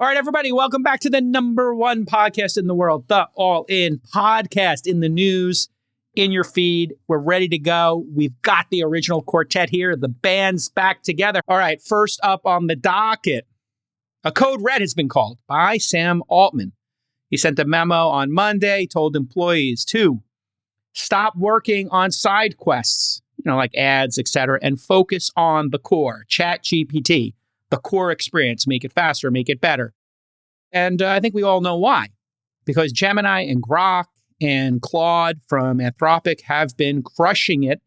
All right, everybody, welcome back to the number one podcast in the world, the All In Podcast, in the news, in your feed. We're ready to go. We've got the original quartet here. The band's back together. All right, first up on the docket, a code red has been called by Sam Altman. He sent a memo on Monday, told employees to stop working on side quests, like ads, etc., and focus on the core, ChatGPT. The core experience, make it faster, make it better. And I think we all know why. Because Gemini and Grok and Claude from Anthropic have been crushing it.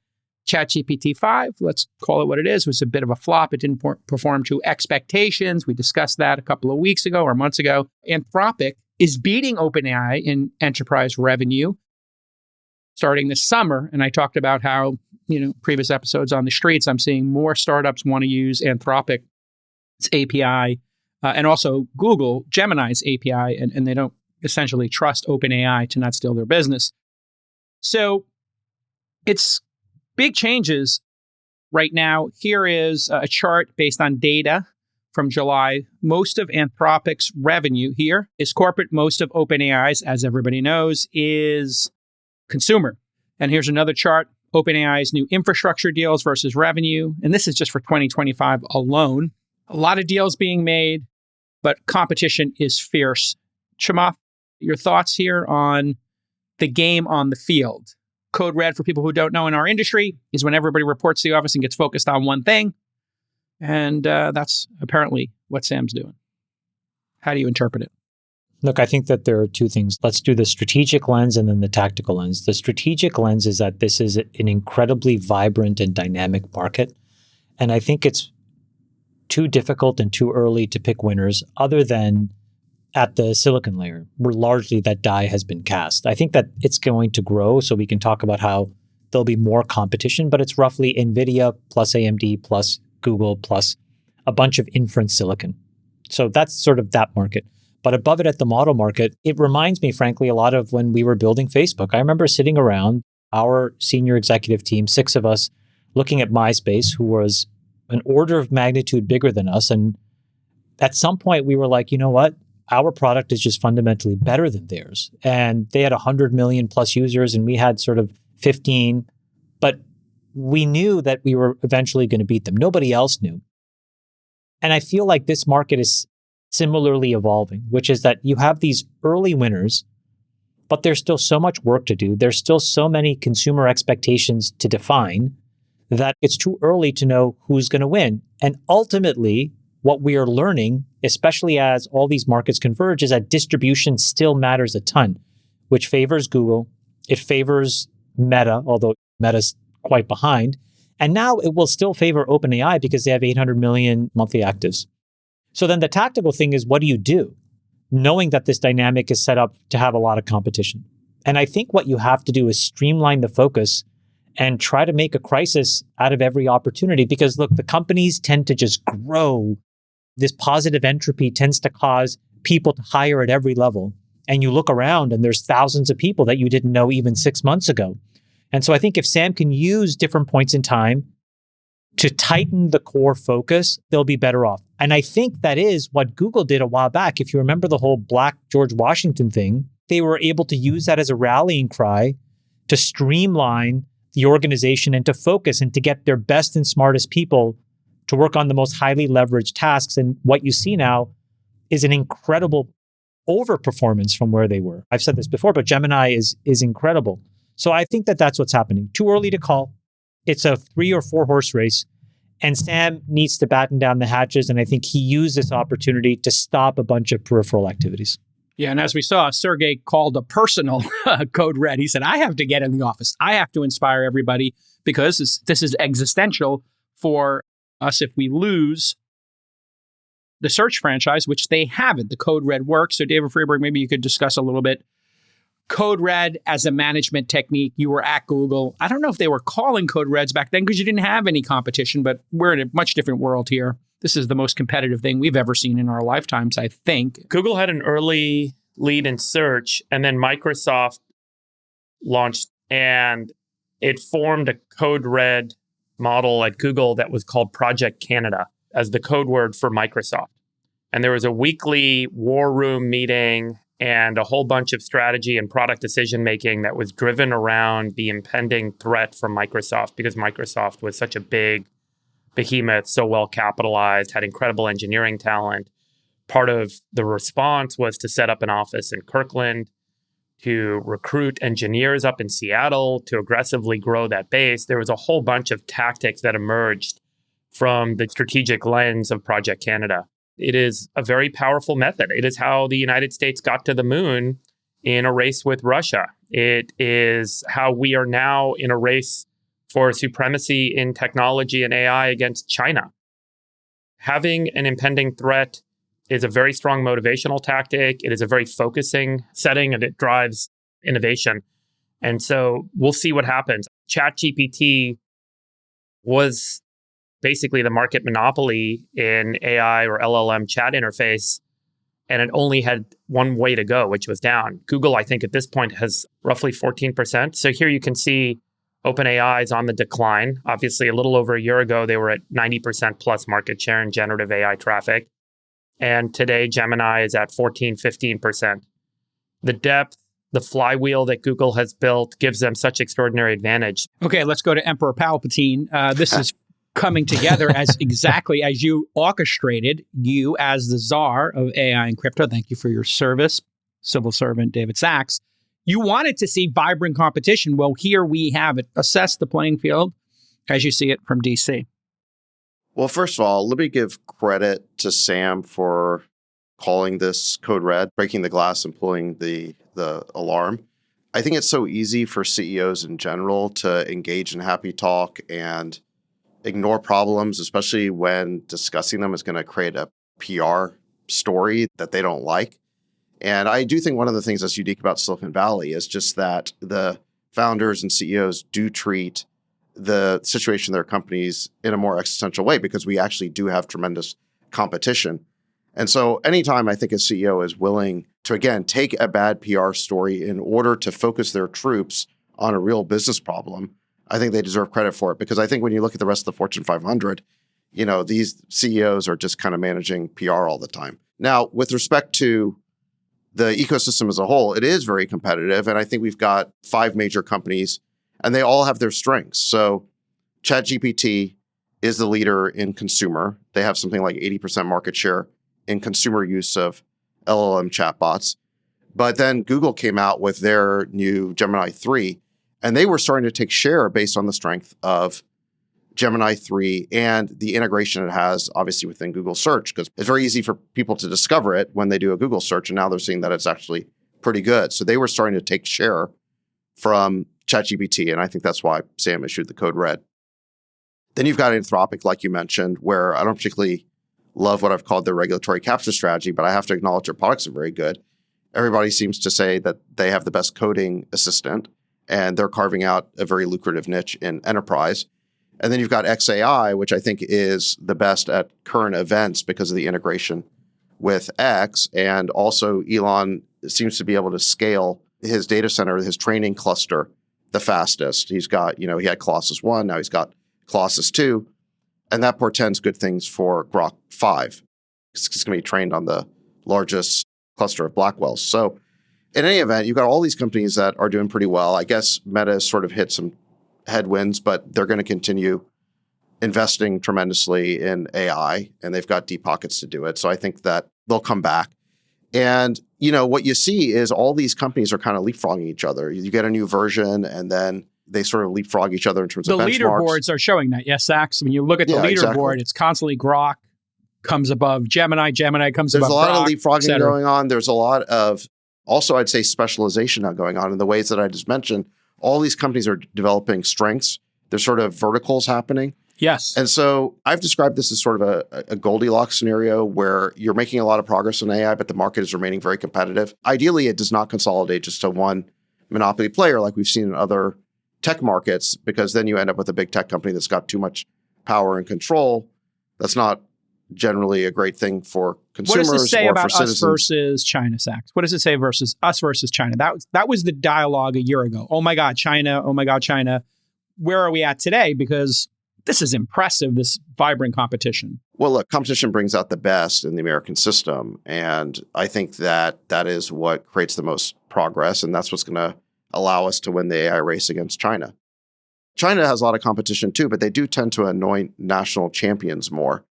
ChatGPT 5, let's call it what it is, was a bit of a flop. It didn't perform to expectations. We discussed that a couple of weeks ago or months ago. Anthropic is beating OpenAI in enterprise revenue starting this summer. And I talked about how, previous episodes on the streets, I'm seeing more startups want to use Anthropic API, and also Google Gemini's API, and they don't essentially trust OpenAI to not steal their business. So it's big changes right now. Here is a chart based on data from July. Most of Anthropic's revenue here is corporate. Most of OpenAI's, as everybody knows, is consumer. And here's another chart, OpenAI's new infrastructure deals versus revenue. And this is just for 2025 alone. A lot of deals being made, but competition is fierce. Chamath, your thoughts here on the game on the field? Code red, for people who don't know in our industry, is when everybody reports to the office and gets focused on one thing. And that's apparently what Sam's doing. How do you interpret it? Look, I think that there are two things. Let's do the strategic lens and then the tactical lens. The strategic lens is that this is an incredibly vibrant and dynamic market. And I think it's too difficult and too early to pick winners other than at the silicon layer, where largely that die has been cast. I think that it's going to grow, so we can talk about how there'll be more competition, but it's roughly NVIDIA plus AMD plus Google plus a bunch of inference silicon. So that's sort of that market. But above it at the model market, it reminds me, frankly, a lot of when we were building Facebook. I remember sitting around our senior executive team, 6 of us, looking at MySpace, who was an order of magnitude bigger than us. And at some point we were like, you know what? Our product is just fundamentally better than theirs. And they had 100 million plus users and we had sort of 15, but we knew that we were eventually going to beat them. Nobody else knew. And I feel like this market is similarly evolving, which is that you have these early winners, but there's still so much work to do. There's still so many consumer expectations to define that it's too early to know who's going to win. And ultimately, what we are learning, especially as all these markets converge, is that distribution still matters a ton, which favors Google. It favors Meta, although Meta's quite behind. And now it will still favor OpenAI because they have 800 million monthly actives. So then the tactical thing is, what do you do, knowing that this dynamic is set up to have a lot of competition? And I think what you have to do is streamline the focus and try to make a crisis out of every opportunity. Because look, the companies tend to just grow. This positive entropy tends to cause people to hire at every level. And you look around and there's thousands of people that you didn't know even 6 months ago. And so I think if Sam can use different points in time to tighten the core focus, they'll be better off. And I think that is what Google did a while back. If you remember the whole Black George Washington thing, they were able to use that as a rallying cry to streamline the organization and to focus and to get their best and smartest people to work on the most highly leveraged tasks. And what you see now is an incredible overperformance from where they were. I've said this before, but Gemini is incredible. So I think that that's what's happening. Too early to call. It's a 3 or 4 horse race. And Sam needs to batten down the hatches. And I think he used this opportunity to stop a bunch of peripheral activities. Yeah, and as we saw, Sergey called a personal code red. He said, I have to get in the office. I have to inspire everybody because this is existential for us if we lose the search franchise, which they haven't. The code red works. So David Freeberg, maybe you could discuss a little bit. Code red as a management technique. You were at Google. I don't know if they were calling code reds back then because you didn't have any competition, but we're in a much different world here. This is the most competitive thing we've ever seen in our lifetimes, I think. Google had an early lead in search, and then Microsoft launched, and it formed a code red model at Google that was called Project Canada as the code word for Microsoft. And there was a weekly war room meeting and a whole bunch of strategy and product decision making that was driven around the impending threat from Microsoft, because Microsoft was such a big behemoth, so well capitalized, had incredible engineering talent. Part of the response was to set up an office in Kirkland, to recruit engineers up in Seattle, to aggressively grow that base. There was a whole bunch of tactics that emerged from the strategic lens of Project Canada. It is a very powerful method. It is how the United States got to the moon in a race with Russia. It is how we are now in a race for supremacy in technology and AI against China. Having an impending threat is a very strong motivational tactic. It is a very focusing setting, and it drives innovation. And so we'll see what happens. ChatGPT was basically the market monopoly in AI or LLM chat interface, and it only had one way to go, which was down. Google, I think at this point, has roughly 14%. So here you can see OpenAI is on the decline. Obviously, a little over a year ago, they were at 90% plus market share in generative AI traffic. And today, Gemini is at 14, 15%. The depth, the flywheel that Google has built gives them such extraordinary advantage. Okay, let's go to Emperor Palpatine. This is coming together as exactly as you orchestrated, you as the czar of AI and crypto. Thank you for your service, civil servant David Sachs. You wanted to see vibrant competition. Well, here we have it. Assess the playing field as you see it from DC. Well, first of all, let me give credit to Sam for calling this code red, breaking the glass and pulling the alarm. I think it's so easy for CEOs in general to engage in happy talk and ignore problems, especially when discussing them is going to create a PR story that they don't like. And I do think one of the things that's unique about Silicon Valley is just that the founders and CEOs do treat the situation of their companies in a more existential way, because we actually do have tremendous competition. And so anytime I think a CEO is willing to, again, take a bad PR story in order to focus their troops on a real business problem, I think they deserve credit for it. Because I think when you look at the rest of the Fortune 500, these CEOs are just kind of managing PR all the time. Now, with respect to the ecosystem as a whole, it is very competitive. And I think we've got 5 major companies, and they all have their strengths. So ChatGPT is the leader in consumer. They have something like 80% market share in consumer use of LLM chatbots. But then Google came out with their new Gemini 3, and they were starting to take share based on the strength of Gemini 3 and the integration it has, obviously, within Google Search, because it's very easy for people to discover it when they do a Google search, and now they're seeing that it's actually pretty good. So they were starting to take share from ChatGPT, and I think that's why Sam issued the code red. Then you've got Anthropic, like you mentioned, where I don't particularly love what I've called their regulatory capture strategy, but I have to acknowledge their products are very good. Everybody seems to say that they have the best coding assistant, and they're carving out a very lucrative niche in enterprise. And then you've got XAI, which I think is the best at current events because of the integration with X. And also Elon seems to be able to scale his data center, his training cluster, the fastest. He's got, he had Colossus 1, now he's got Colossus 2. And that portends good things for Grok 5. It's going to be trained on the largest cluster of Blackwells. So in any event, you've got all these companies that are doing pretty well. I guess Meta has sort of hit some headwinds, but they're going to continue investing tremendously in AI, and they've got deep pockets to do it. So I think that they'll come back. And, what you see is all these companies are kind of leapfrogging each other. You get a new version, and then they sort of leapfrog each other in terms of benchmarks. The leaderboards are showing that, yes, Sachs. When you look at the leaderboard, exactly. It's constantly Grok comes above Gemini, Gemini comes above Grok. There's a lot of leapfrogging going on. There's a lot of, also I'd say, specialization now going on in the ways that I just mentioned. All these companies are developing strengths. There's sort of verticals happening. Yes. And so I've described this as sort of a Goldilocks scenario where you're making a lot of progress in AI, but the market is remaining very competitive. Ideally, it does not consolidate just to one monopoly player like we've seen in other tech markets, because then you end up with a big tech company that's got too much power and control. That's not generally a great thing for consumers or for citizens. What does it say about us versus China, Sachs? What does it say versus us versus China? That was the dialogue a year ago. Oh my God, China. Oh my God, China. Where are we at today? Because this is impressive, this vibrant competition. Well, look, competition brings out the best in the American system. And I think that that is what creates the most progress. And that's what's going to allow us to win the AI race against China. China has a lot of competition too, but they do tend to anoint national champions more.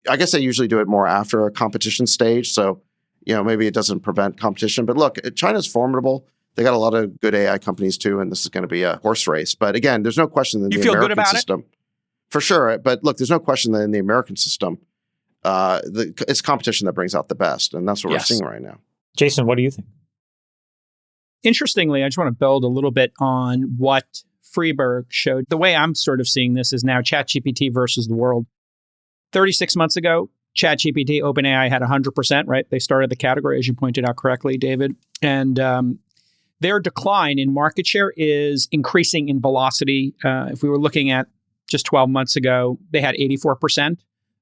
I guess they usually do it more after a competition stage. So, maybe it doesn't prevent competition. But look, China's formidable. They got a lot of good AI companies too, and this is going to be a horse race. But again, there's no question that in the American system, for sure. But look, there's no question that in the American system, it's competition that brings out the best, and that's what we're seeing right now. Jason, what do you think? Interestingly, I just want to build a little bit on what Freeberg showed. The way I'm sort of seeing this is now ChatGPT versus the world. 36 months ago, ChatGPT, OpenAI had 100%, right? They started the category, as you pointed out correctly, David. And their decline in market share is increasing in velocity. If we were looking at just 12 months ago, they had 84%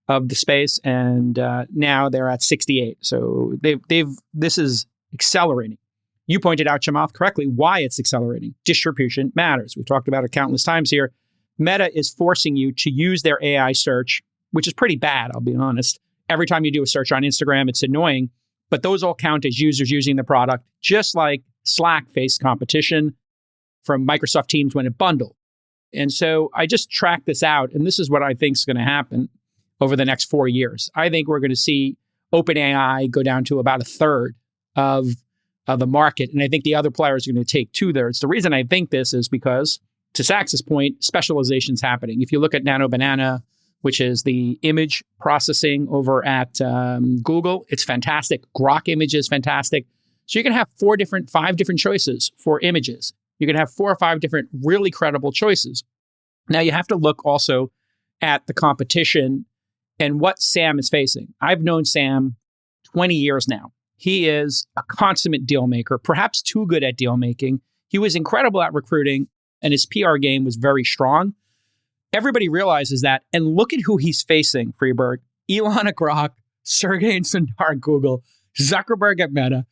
of the space, and now they're at 68. So this is accelerating. You pointed out, Chamath, correctly, why it's accelerating. Distribution matters. We've talked about it countless times here. Meta is forcing you to use their AI search, which is pretty bad, I'll be honest. Every time you do a search on Instagram, it's annoying, but those all count as users using the product, just like Slack faced competition from Microsoft Teams when it bundled. And so I just tracked this out, and this is what I think is going to happen over the next 4 years. I think we're going to see OpenAI go down to about a third of the market, and I think the other players are going to take 2/3. The reason I think this is because, to Sachs's point, specialization is happening. If you look at Nano Banana, which is the image processing over at Google, it's fantastic. Grok image is fantastic. So you can have 5 different choices for images. You can have 4 or 5 different really credible choices. Now you have to look also at the competition and what Sam is facing. I've known Sam 20 years now. He is a consummate deal maker, perhaps too good at deal making. He was incredible at recruiting, and his PR game was very strong. Everybody realizes that, and look at who he's facing, Freeberg. Elon at Grok, Sergey and Sundar at Google, Zuckerberg at Meta,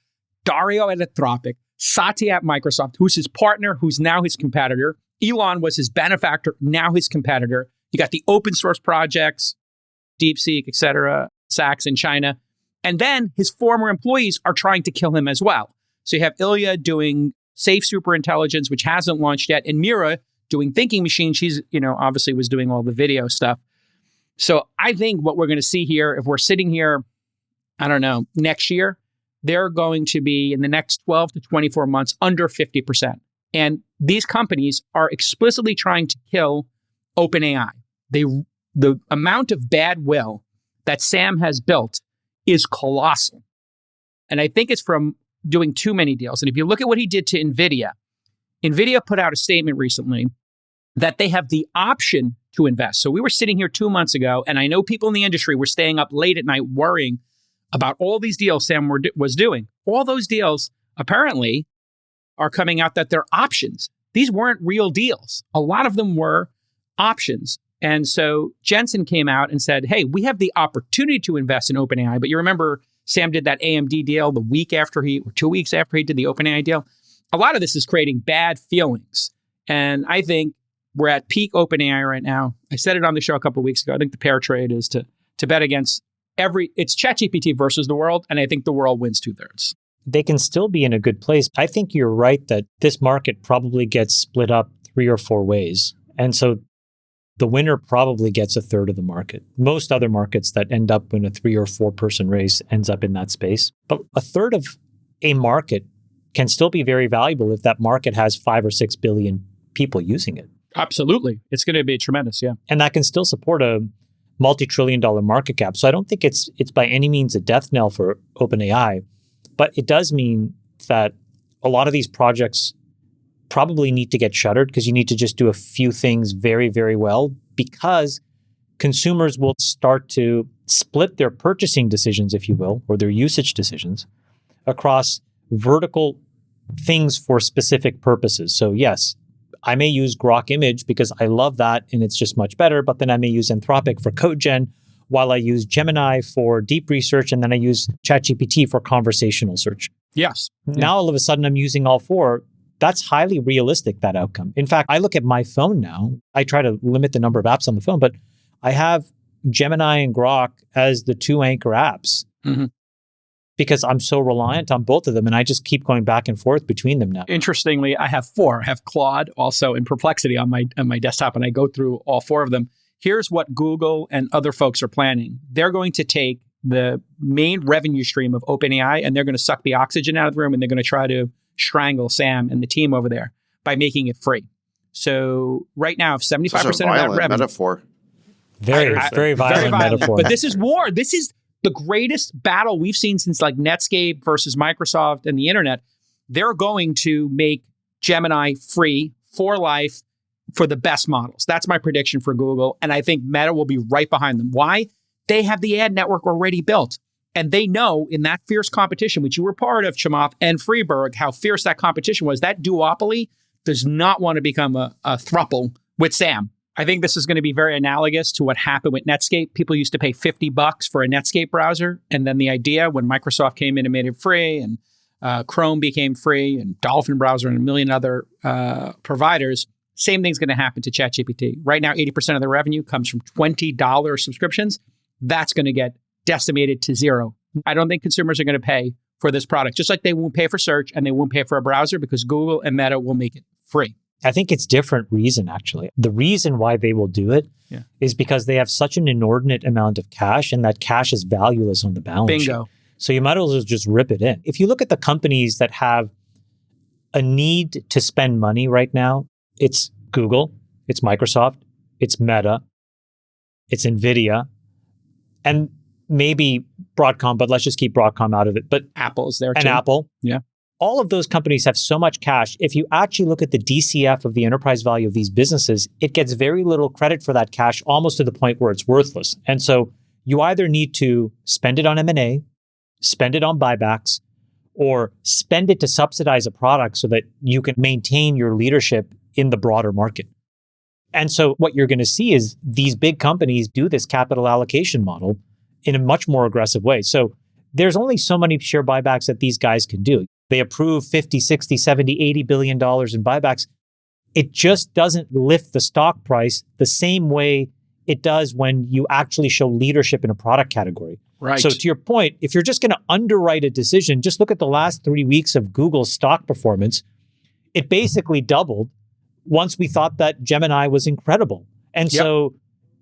Dario at Anthropic, Satya at Microsoft, who's his partner, who's now his competitor. Elon was his benefactor, now his competitor. You got the open source projects, DeepSeek, et cetera, Sachs in China. And then his former employees are trying to kill him as well. So you have Ilya doing safe superintelligence, which hasn't launched yet, and Mira doing thinking machine. She's, obviously was doing all the video stuff. So I think what we're going to see here, if we're sitting here, I don't know, next year, they're going to be in the next 12 to 24 months under 50%. And these companies are explicitly trying to kill OpenAI. The amount of bad will that Sam has built is colossal. And I think it's from doing too many deals. And if you look at what he did to NVIDIA put out a statement recently that they have the option to invest. So we were sitting here 2 months ago, and I know people in the industry were staying up late at night worrying about all these deals Sam was doing. All those deals apparently are coming out that they're options. These weren't real deals. A lot of them were options. And so Jensen came out and said, hey, we have the opportunity to invest in OpenAI. But you remember Sam did that AMD deal the week after or 2 weeks after he did the OpenAI deal. A lot of this is creating bad feelings. And I think we're at peak OpenAI right now. I said it on the show a couple of weeks ago. I think the pair trade is to bet against it's ChatGPT versus the world. And I think the world wins 2/3. They can still be in a good place. I think you're right that this market probably gets split up 3 or 4 ways. And so the winner probably gets a third of the market. Most other markets that end up in a 3 or 4 person race ends up in that space. But a third of a market can still be very valuable if that market has 5 or 6 billion people using it. Absolutely. It's going to be tremendous, yeah. And that can still support a multi-trillion-dollar market cap. So I don't think it's by any means a death knell for OpenAI, but it does mean that a lot of these projects probably need to get shuttered because you need to just do a few things very, very well, because consumers will start to split their purchasing decisions, if you will, or their usage decisions across vertical things for specific purposes. So yes, I may use Grok Image because I love that and it's just much better, but then I may use Anthropic for code gen while I use Gemini for deep research, and then I use ChatGPT for conversational search. Yes. Now all of a sudden I'm using all 4 That's highly realistic, that outcome. In fact, I look at my phone now. I try to limit the number of apps on the phone, but I have Gemini and Grok as the two anchor apps because I'm so reliant on both of them. And I just keep going back and forth between them now. Interestingly, I have four. I have Claude also in Perplexity on my desktop, and I go through all four of them. Here's what Google and other folks are planning. They're going to take the main revenue stream of OpenAI and they're going to suck the oxygen out of the room, and they're going to try to strangle Sam and the team over there by making it free. So right now, if 75% of that revenue... metaphor. Very violent metaphor. But this is war. This is the greatest battle we've seen since like Netscape versus Microsoft and the internet. They're going to make Gemini free for life for the best models. That's my prediction for Google. And I think Meta will be right behind them. Why? They have the ad network already built. And they know in that fierce competition, which you were part of, Chamath and Freeberg, how fierce that competition was. That duopoly does not want to become a throuple with Sam. I think this is going to be very analogous to what happened with Netscape. People used to pay $50 for a Netscape browser. And then the idea when Microsoft came in and made it free, and Chrome became free, and Dolphin browser and a million other providers, same thing's going to happen to ChatGPT. Right now, 80% of the revenue comes from $20 subscriptions. That's going to get decimated to zero. I don't think consumers are going to pay for this product, just like they won't pay for search and they won't pay for a browser, because Google and Meta will make it free. I think it's different reason, actually. The reason why they will do it is because they have such an inordinate amount of cash, and that cash is valueless on the balance sheet. Bingo. So you might as well just rip it in. If you look at the companies that have a need to spend money right now, it's Google, it's Microsoft, it's Meta, it's NVIDIA, and maybe Broadcom, but let's just keep Broadcom out of it. But Apple's there too. And Apple. Yeah. All of those companies have so much cash. If you actually look at the DCF of the enterprise value of these businesses, it gets very little credit for that cash, almost to the point where it's worthless. And so you either need to spend it on M&A, spend it on buybacks, or spend it to subsidize a product so that you can maintain your leadership in the broader market. And so what you're going to see is these big companies do this capital allocation model in a much more aggressive way. So there's only so many share buybacks that these guys can do. They approve 50, 60, 70, $80 billion in buybacks. It just doesn't lift the stock price the same way it does when you actually show leadership in a product category. Right. So to your point, if you're just going to underwrite a decision, just look at the last 3 weeks of Google's stock performance. It basically doubled once we thought that Gemini was incredible. And so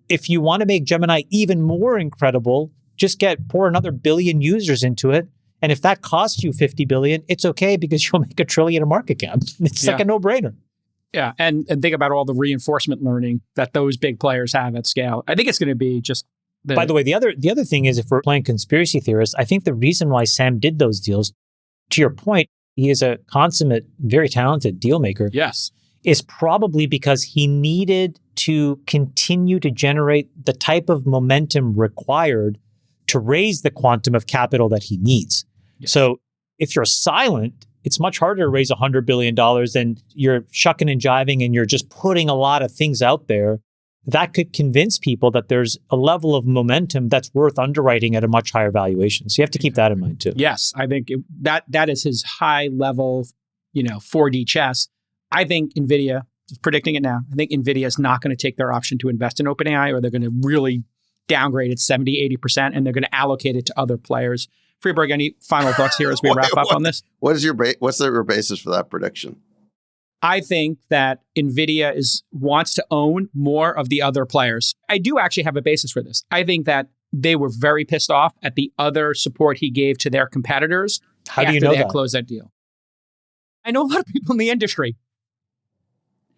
if you want to make Gemini even more incredible, just pour another billion users into it. And if that costs you $50 billion, it's okay, because you'll make $1 trillion in market cap. It's like a no-brainer. Yeah, and think about all the reinforcement learning that those big players have at scale. I think it's going to be just... By the way, the other thing is, if we're playing conspiracy theorists, I think the reason why Sam did those deals, to your point, he is a consummate, very talented deal maker. Yes. Is probably because he needed to continue to generate the type of momentum required to raise the quantum of capital that he needs. Yes. So if you're silent, it's much harder to raise $100 billion than you're shucking and jiving and you're just putting a lot of things out there. That could convince people that there's a level of momentum that's worth underwriting at a much higher valuation. So you have to keep that in mind too. Yes, I think that is his high level, 4D chess. I think NVIDIA, just predicting it now, I think NVIDIA is not going to take their option to invest in OpenAI, or they're going to really downgrade it 70, 80%, and they're going to allocate it to other players. Freeberg, any final thoughts here as we wrap up on this? What's your basis for that prediction? I think that NVIDIA wants to own more of the other players. I do actually have a basis for this. I think that they were very pissed off at the other support he gave to their competitors after they had closed that deal. I know a lot of people in the industry.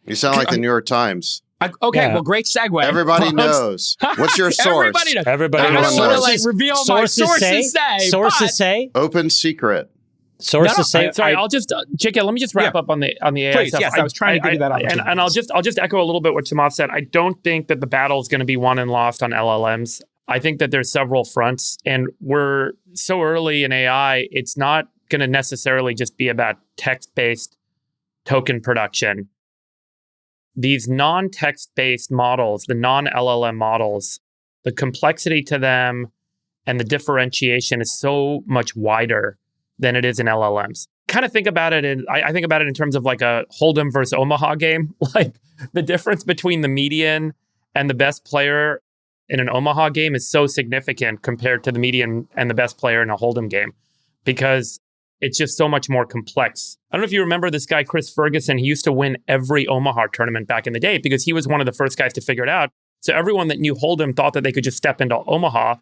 You sound like the New York Times. Well, great segue. Everybody knows. What's your source? Everybody knows. Everybody knows. I don't want to reveal my sources say. Sources say. Open secret. Sources say. Sorry, I'll just, JK, let me just wrap up on the AI Please, stuff. Yes, I was trying to give you that opportunity. And I'll just echo a little bit what Chamath said. I don't think that the battle is going to be won and lost on LLMs. I think that there's several fronts, and we're so early in AI, it's not going to necessarily just be about text-based token production. These non-text-based models, the non-LLM models, the complexity to them and the differentiation is so much wider than it is in LLMs. kind of think about it I think about it in terms of like a Hold'em versus Omaha game. Like the difference between the median and the best player in an Omaha game is so significant compared to the median and the best player in a Hold'em game, because it's just so much more complex. I don't know if you remember this guy, Chris Ferguson. He used to win every Omaha tournament back in the day because he was one of the first guys to figure it out. So everyone that knew Hold'em thought that they could just step into Omaha.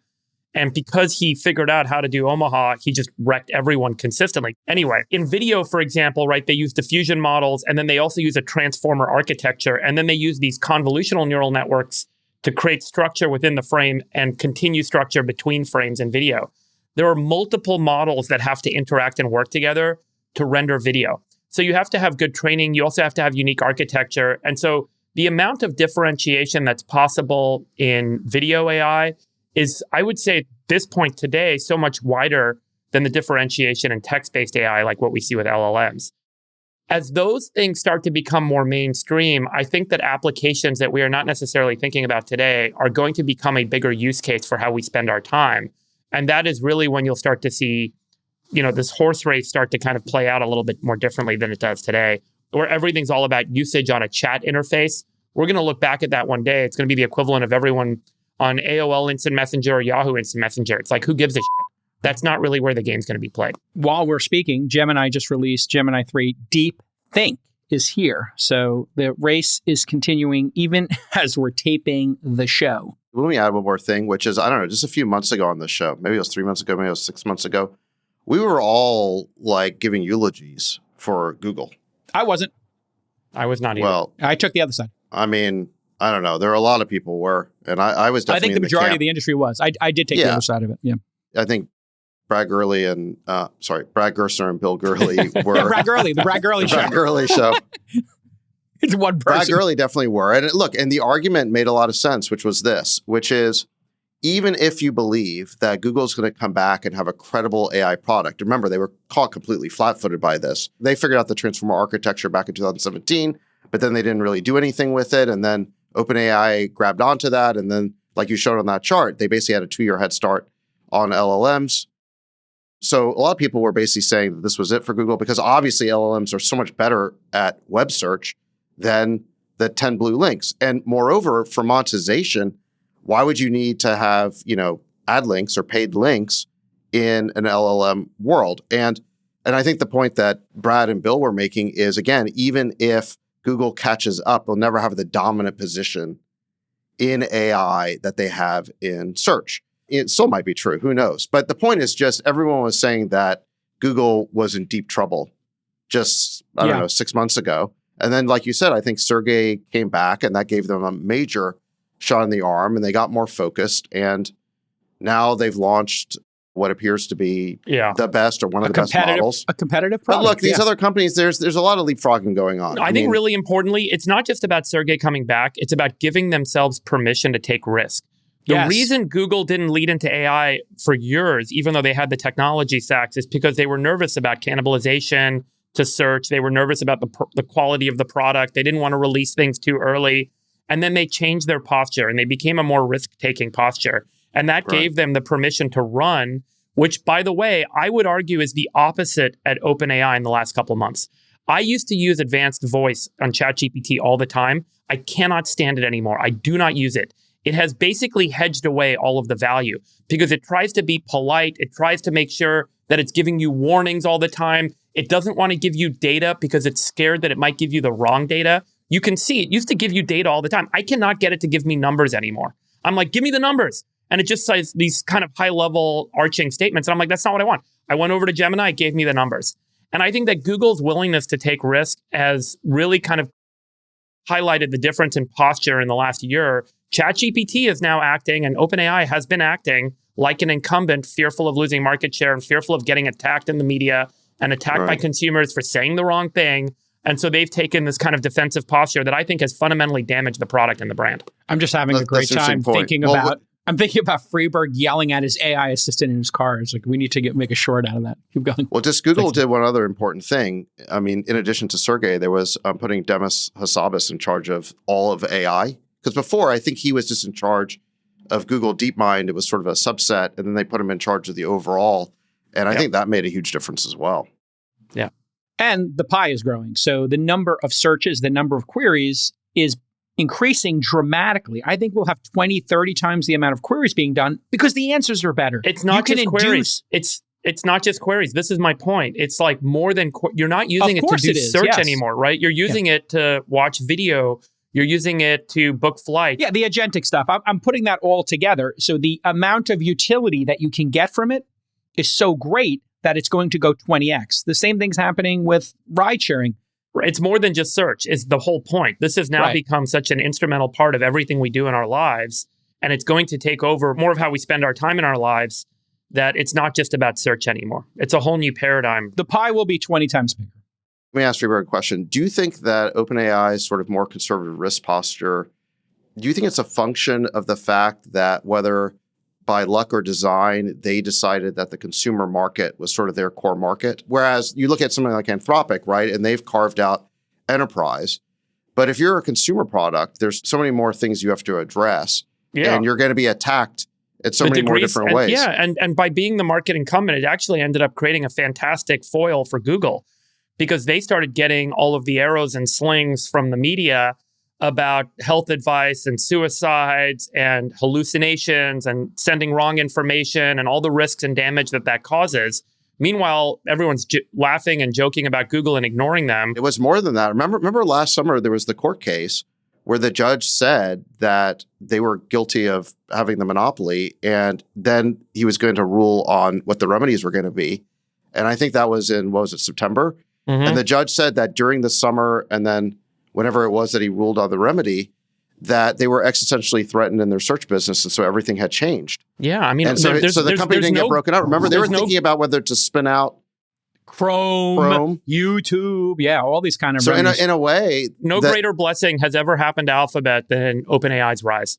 And because he figured out how to do Omaha, he just wrecked everyone consistently. Anyway, in video, for example, right, they use diffusion models, and then they also use a transformer architecture, and then they use these convolutional neural networks to create structure within the frame and continue structure between frames in video. There are multiple models that have to interact and work together to render video. So you have to have good training. You also have to have unique architecture. And so the amount of differentiation that's possible in video AI is, I would say at this point today, so much wider than the differentiation in text-based AI, like what we see with LLMs. As those things start to become more mainstream, I think that applications that we are not necessarily thinking about today are going to become a bigger use case for how we spend our time. And that is really when you'll start to see, this horse race start to kind of play out a little bit more differently than it does today, where everything's all about usage on a chat interface. We're going to look back at that one day. It's going to be the equivalent of everyone on AOL Instant Messenger or Yahoo Instant Messenger. It's like, who gives a shit? That's not really where the game's going to be played. While we're speaking, Gemini just released Gemini 3 Deep Think is here. So the race is continuing even as we're taping the show. Let me add one more thing, which is, I don't know, just a few months ago on this show, maybe it was 3 months ago, maybe it was 6 months ago, we were all like giving eulogies for Google. I wasn't. I was not either. Well, I took the other side. I mean, I don't know. There are a lot of people were, and I was definitely I think the majority of the industry was. I did take the other side of it. Yeah. I think Brad Gerstner and Bill Gurley were. Yeah, Brad Gurley, the Brad Gurley show. Brad Gurley show. It's one person. Brad Gurley definitely were. And and the argument made a lot of sense, which is even if you believe that Google's going to come back and have a credible AI product, remember, they were caught completely flat-footed by this. They figured out the transformer architecture back in 2017, but then they didn't really do anything with it. And then OpenAI grabbed onto that. And then, like you showed on that chart, they basically had a 2-year head start on LLMs. So a lot of people were basically saying that this was it for Google because obviously LLMs are so much better at web search than the 10 blue links. And moreover, for monetization, why would you need to have, ad links or paid links in an LLM world? And I think the point that Brad and Bill were making is, again, even if Google catches up, they'll never have the dominant position in AI that they have in search. It still might be true. Who knows? But the point is just everyone was saying that Google was in deep trouble just, I don't know, 6 months ago. And then, like you said, I think Sergey came back and that gave them a major shot in the arm and they got more focused. And now they've launched what appears to be the best or one of the best models. A competitive product. But look, these other companies, there's a lot of leapfrogging going on. I think really importantly, it's not just about Sergey coming back. It's about giving themselves permission to take risk. The reason Google didn't lead into AI for years, even though they had the technology stacks, is because they were nervous about cannibalization to search. They were nervous about the quality of the product. They didn't want to release things too early. And then they changed their posture and they became a more risk-taking posture. And that gave them the permission to run, which, by the way, I would argue is the opposite at OpenAI in the last couple of months. I used to use advanced voice on ChatGPT all the time. I cannot stand it anymore. I do not use it. It has basically hedged away all of the value because it tries to be polite. It tries to make sure that it's giving you warnings all the time. It doesn't want to give you data because it's scared that it might give you the wrong data. You can see it used to give you data all the time. I cannot get it to give me numbers anymore. I'm like, give me the numbers. And it just says these kind of high-level arching statements. And I'm like, that's not what I want. I went over to Gemini, it gave me the numbers. And I think that Google's willingness to take risk has really kind of highlighted the difference in posture in the last year. ChatGPT is now acting, and OpenAI has been acting like an incumbent, fearful of losing market share and fearful of getting attacked in the media and attacked by consumers for saying the wrong thing. And so they've taken this kind of defensive posture that I think has fundamentally damaged the product and the brand. I'm just having a great time thinking about Freeberg yelling at his AI assistant in his car. It's like, we need to make a short out of that. Keep going. Well, just Google did one other important thing. I mean, in addition to Sergey, there was putting Demis Hassabis in charge of all of AI. Because before, I think he was just in charge of Google DeepMind. It was sort of a subset, and then they put him in charge of the overall. And I think that made a huge difference as well. Yeah. And the pie is growing. So the number of searches, the number of queries is increasing dramatically. I think we'll have 20, 30 times the amount of queries being done because the answers are better. It's not just queries. It's not just queries. This is my point. It's like more than you're not using it to do search anymore, right? You're using it to watch video. You're using it to book flights. Yeah, the agentic stuff. I'm putting that all together. So the amount of utility that you can get from it is so great that it's going to go 20x. The same thing's happening with ride sharing. It's more than just search. It's the whole point. This has now become such an instrumental part of everything we do in our lives. And it's going to take over more of how we spend our time in our lives, that it's not just about search anymore. It's a whole new paradigm. The pie will be 20 times bigger. Let me ask you a better question. Do you think that OpenAI's sort of more conservative risk posture, do you think it's a function of the fact that whether by luck or design, they decided that the consumer market was sort of their core market? Whereas you look at something like Anthropic, right? And they've carved out enterprise. But if you're a consumer product, there's so many more things you have to address. Yeah. And you're going to be attacked in so many more different ways. Yeah, and by being the market incumbent, it actually ended up creating a fantastic foil for Google, because they started getting all of the arrows and slings from the media about health advice and suicides and hallucinations and sending wrong information and all the risks and damage that causes. Meanwhile, everyone's laughing and joking about Google and ignoring them. It was more than that. Remember last summer, there was the court case where the judge said that they were guilty of having the monopoly, and then he was going to rule on what the remedies were going to be. And I think that was in, September? Mm-hmm. And the judge said that during the summer and then whenever it was that he ruled on the remedy, that they were existentially threatened in their search business, and so everything had changed. Yeah, I mean, and so the company didn't get broken up. Remember, they were thinking about whether to spin out Chrome, YouTube, all these kind of. So in a way, no greater blessing has ever happened to Alphabet than OpenAI's rise.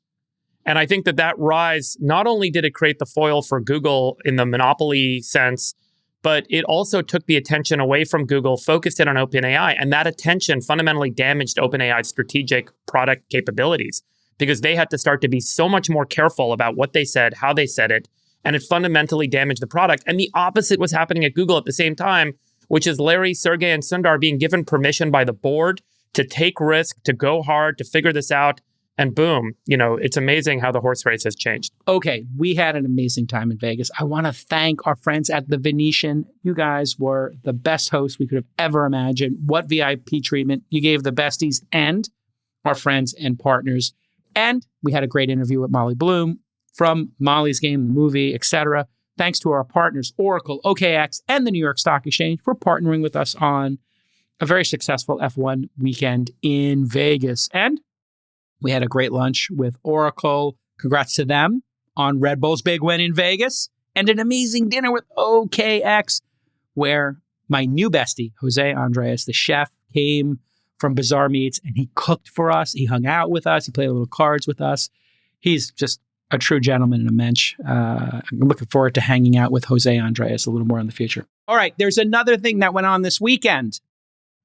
And I think that rise, not only did it create the foil for Google in the monopoly sense, but it also took the attention away from Google, focused it on OpenAI, and that attention fundamentally damaged OpenAI's strategic product capabilities, because they had to start to be so much more careful about what they said, how they said it, and it fundamentally damaged the product. And the opposite was happening at Google at the same time, which is Larry, Sergey, and Sundar being given permission by the board to take risk, to go hard, to figure this out. And boom, it's amazing how the horse race has changed. Okay, we had an amazing time in Vegas. I want to thank our friends at the Venetian. You guys were the best hosts we could have ever imagined. What VIP treatment you gave the besties and our friends and partners. And we had a great interview with Molly Bloom from Molly's Game, the movie, etc. Thanks to our partners, Oracle, OKX, and the New York Stock Exchange for partnering with us on a very successful F1 weekend in Vegas. And we had a great lunch with Oracle. Congrats to them on Red Bull's big win in Vegas. And an amazing dinner with OKX, where my new bestie, Jose Andres, the chef, came from Bizarre Meats, and he cooked for us. He hung out with us. He played a little cards with us. He's just a true gentleman and a mensch. I'm looking forward to hanging out with Jose Andres a little more in the future. All right, there's another thing that went on this weekend.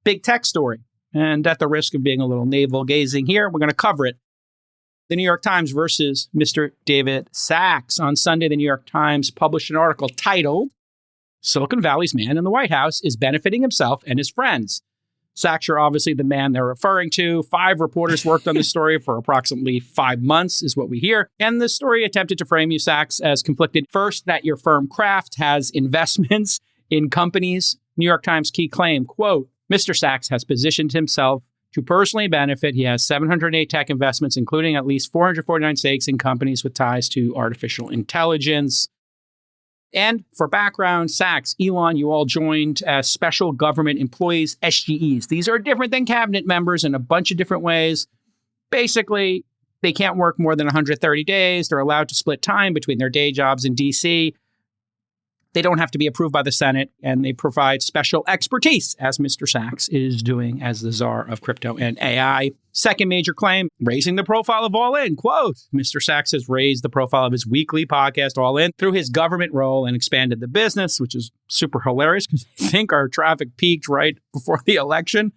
Big tech story. And at the risk of being a little navel-gazing here, we're going to cover it. The New York Times versus Mr. David Sacks. On Sunday, the New York Times published an article titled, Silicon Valley's Man in the White House is Benefiting Himself and His Friends. Sacks are obviously the man they're referring to. 5 reporters worked on the story for approximately 5 months, is what we hear. And the story attempted to frame you, Sacks, as conflicted. First, that your firm Kraft has investments in companies. New York Times key claim, quote, Mr. Sacks has positioned himself to personally benefit. He has 708 tech investments, including at least 449 stakes in companies with ties to artificial intelligence. And for background, Sacks, Elon, you all joined as special government employees, SGEs. These are different than cabinet members in a bunch of different ways. Basically, they can't work more than 130 days. They're allowed to split time between their day jobs in D.C. They don't have to be approved by the Senate, and they provide special expertise, as Mr. Sacks is doing as the czar of crypto and AI. Second major claim, raising the profile of All In. Quote, Mr. Sacks has raised the profile of his weekly podcast, All In, through his government role and expanded the business, which is super hilarious because I think our traffic peaked right before the election.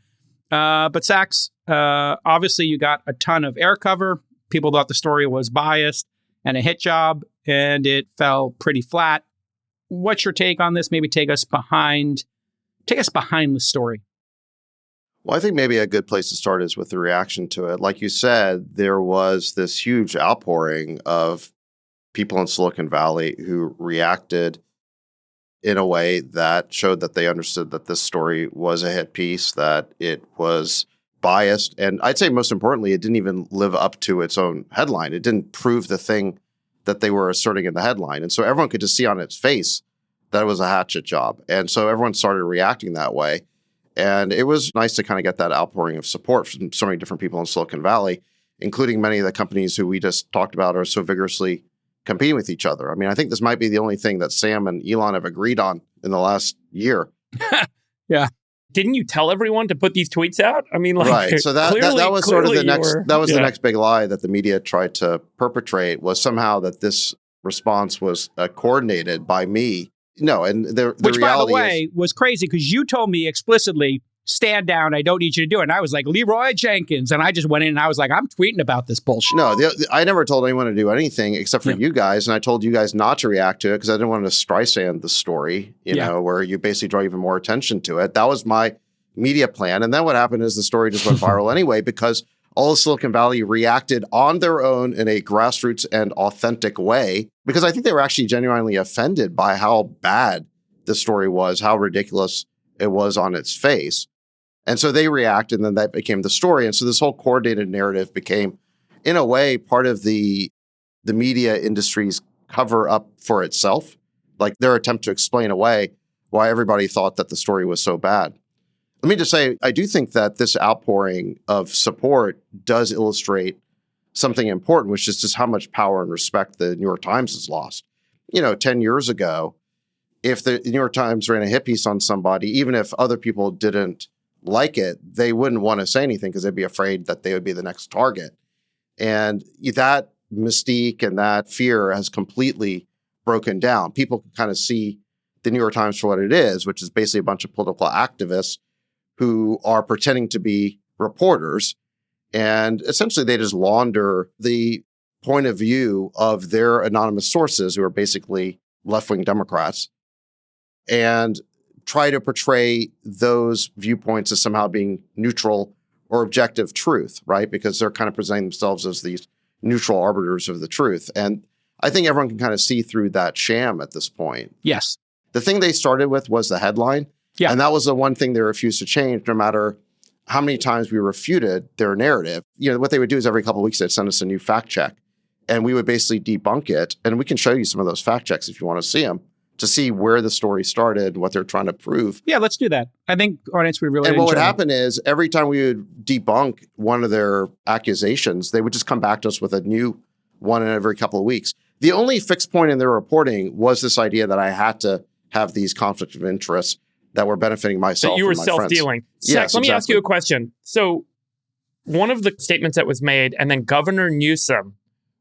But Sacks, obviously you got a ton of air cover. People thought the story was biased and a hit job, and it fell pretty flat. What's your take on this? Maybe take us behind Take us behind the story. Well, I think maybe a good place to start is with the reaction to it. Like you said, there was this huge outpouring of people in Silicon Valley who reacted in a way that showed that they understood that this story was a hit piece, that it was biased. And I'd say most importantly, it didn't even live up to its own headline. It didn't prove the thing that they were asserting in the headline. And so everyone could just see on its face that it was a hatchet job. And so everyone started reacting that way. And it was nice to kind of get that outpouring of support from so many different people in Silicon Valley, including many of the companies who we just talked about are so vigorously competing with each other. I mean, I think this might be the only thing that Sam and Elon have agreed on in the last year. Didn't you tell everyone to put these tweets out? I mean, like, right. So that was sort of the next, the next big lie that the media tried to perpetrate, was somehow that this response was coordinated by me. No, and the Which, by the reality way, was crazy because you told me explicitly, stand down, I don't need you to do it. And I was like, Leroy Jenkins. And I just went in and I was like, I'm tweeting about this bullshit. No, I never told anyone to do anything except for you guys. And I told you guys not to react to it because I didn't want to Streisand the story, you know, where you basically draw even more attention to it. That was my media plan. And then what happened is the story just went viral anyway because all of Silicon Valley reacted on their own in a grassroots and authentic way, because I think they were actually genuinely offended by how bad the story was, how ridiculous it was on its face. And so they reacted, and then that became the story. And so this whole coordinated narrative became, in a way, part of the media industry's cover up for itself, like their attempt to explain away why everybody thought that the story was so bad. Let me just say, I do think that this outpouring of support does illustrate something important, which is just how much power and respect the New York Times has lost. 10 years ago, if the New York Times ran a hit piece on somebody, even if other people didn't like it, they wouldn't want to say anything because they'd be afraid that they would be the next target. And that mystique and that fear has completely broken down. People can kind of see the New York Times for what it is, which is basically a bunch of political activists who are pretending to be reporters. And essentially they just launder the point of view of their anonymous sources, who are basically left-wing Democrats, and try to portray those viewpoints as somehow being neutral or objective truth, right? Because they're kind of presenting themselves as these neutral arbiters of the truth. And I think everyone can kind of see through that sham at this point. Yes. The thing they started with was the headline. Yeah. And that was the one thing they refused to change, no matter how many times we refuted their narrative. What they would do is every couple of weeks, they'd send us a new fact check. And we would basically debunk it. And we can show you some of those fact checks if you want to see them, to see where the story started and what they're trying to prove. Yeah, let's do that. I think audience would really enjoy. And what would that. happen is every time we would debunk one of their accusations, they would just come back to us with a new one in every couple of weeks. The only fixed point in their reporting was this idea that I had to have these conflicts of interest that were benefiting myself. That you were and my friends. self-dealing. Yes, let me ask you a question. So one of the statements that was made, and then Governor Newsom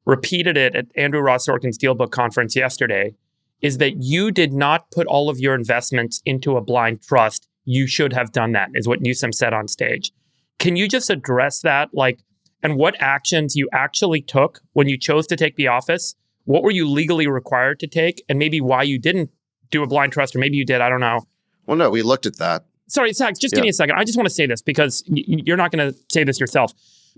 repeated it at Andrew Ross Sorkin's Dealbook Conference yesterday, is that you did not put all of your investments into a blind trust. You should have done that, is what Newsom said on stage. Can you just address that? And what actions you actually took when you chose to take the office? What were you legally required to take? And maybe why you didn't do a blind trust, or maybe you did, I don't know. Well, no, we looked at that. Sorry, Zach, just give me a second. I just want to say this because you're not going to say this yourself.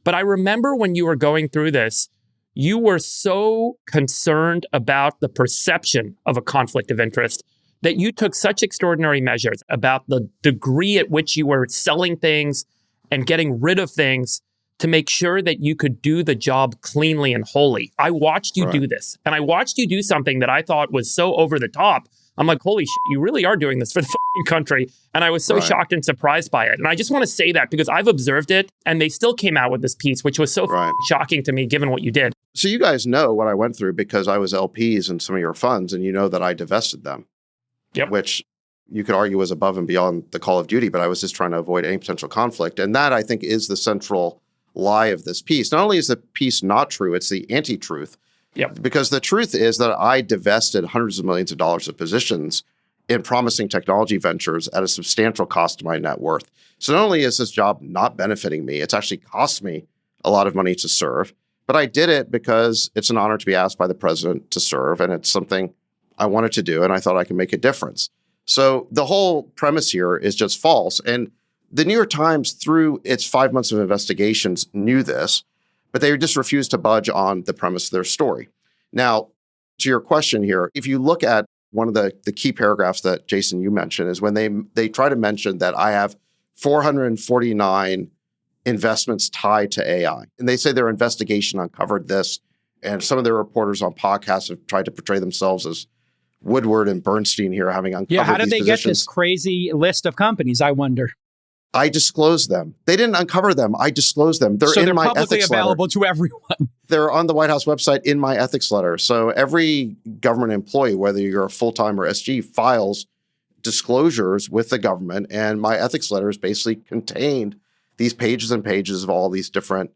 But I remember when you were going through this, you were so concerned about the perception of a conflict of interest that you took such extraordinary measures about the degree at which you were selling things and getting rid of things to make sure that you could do the job cleanly and wholly. I watched you do this, and I watched you do something that I thought was so over the top. I'm like, holy shit, you really are doing this for the fucking country. And I was so shocked and surprised by it. And I just want to say that because I've observed it, and they still came out with this piece, which was so shocking to me, given what you did. So you guys know what I went through because I was LPs in some of your funds, and you know that I divested them, which you could argue was above and beyond the call of duty, but I was just trying to avoid any potential conflict. And that, I think, is the central lie of this piece. Not only is the piece not true, it's the anti-truth. Because the truth is that I divested hundreds of millions of dollars of positions in promising technology ventures at a substantial cost to my net worth. So not only is this job not benefiting me, it's actually cost me a lot of money to serve, but I did it because it's an honor to be asked by the president to serve, and it's something I wanted to do, and I thought I could make a difference. So the whole premise here is just false. And the New York Times, through its 5 months of investigations, knew this, but they just refused to budge on the premise of their story. Now, to your question here, if you look at one of the key paragraphs that, Jason, you mentioned, is when they try to mention that I have 449 investments tied to AI. And they say their investigation uncovered this. And some of their reporters on podcasts have tried to portray themselves as Woodward and Bernstein here, having uncovered these how did they positions. get this crazy list of companies, I wonder? I disclosed them. They didn't uncover them. I disclosed them. They're in my publicly ethics available letter. to everyone. They're on the White House website in my ethics letter. So every government employee, whether you're a full-time or SG, files disclosures with the government. And my ethics letter is basically contained these pages and pages of all these different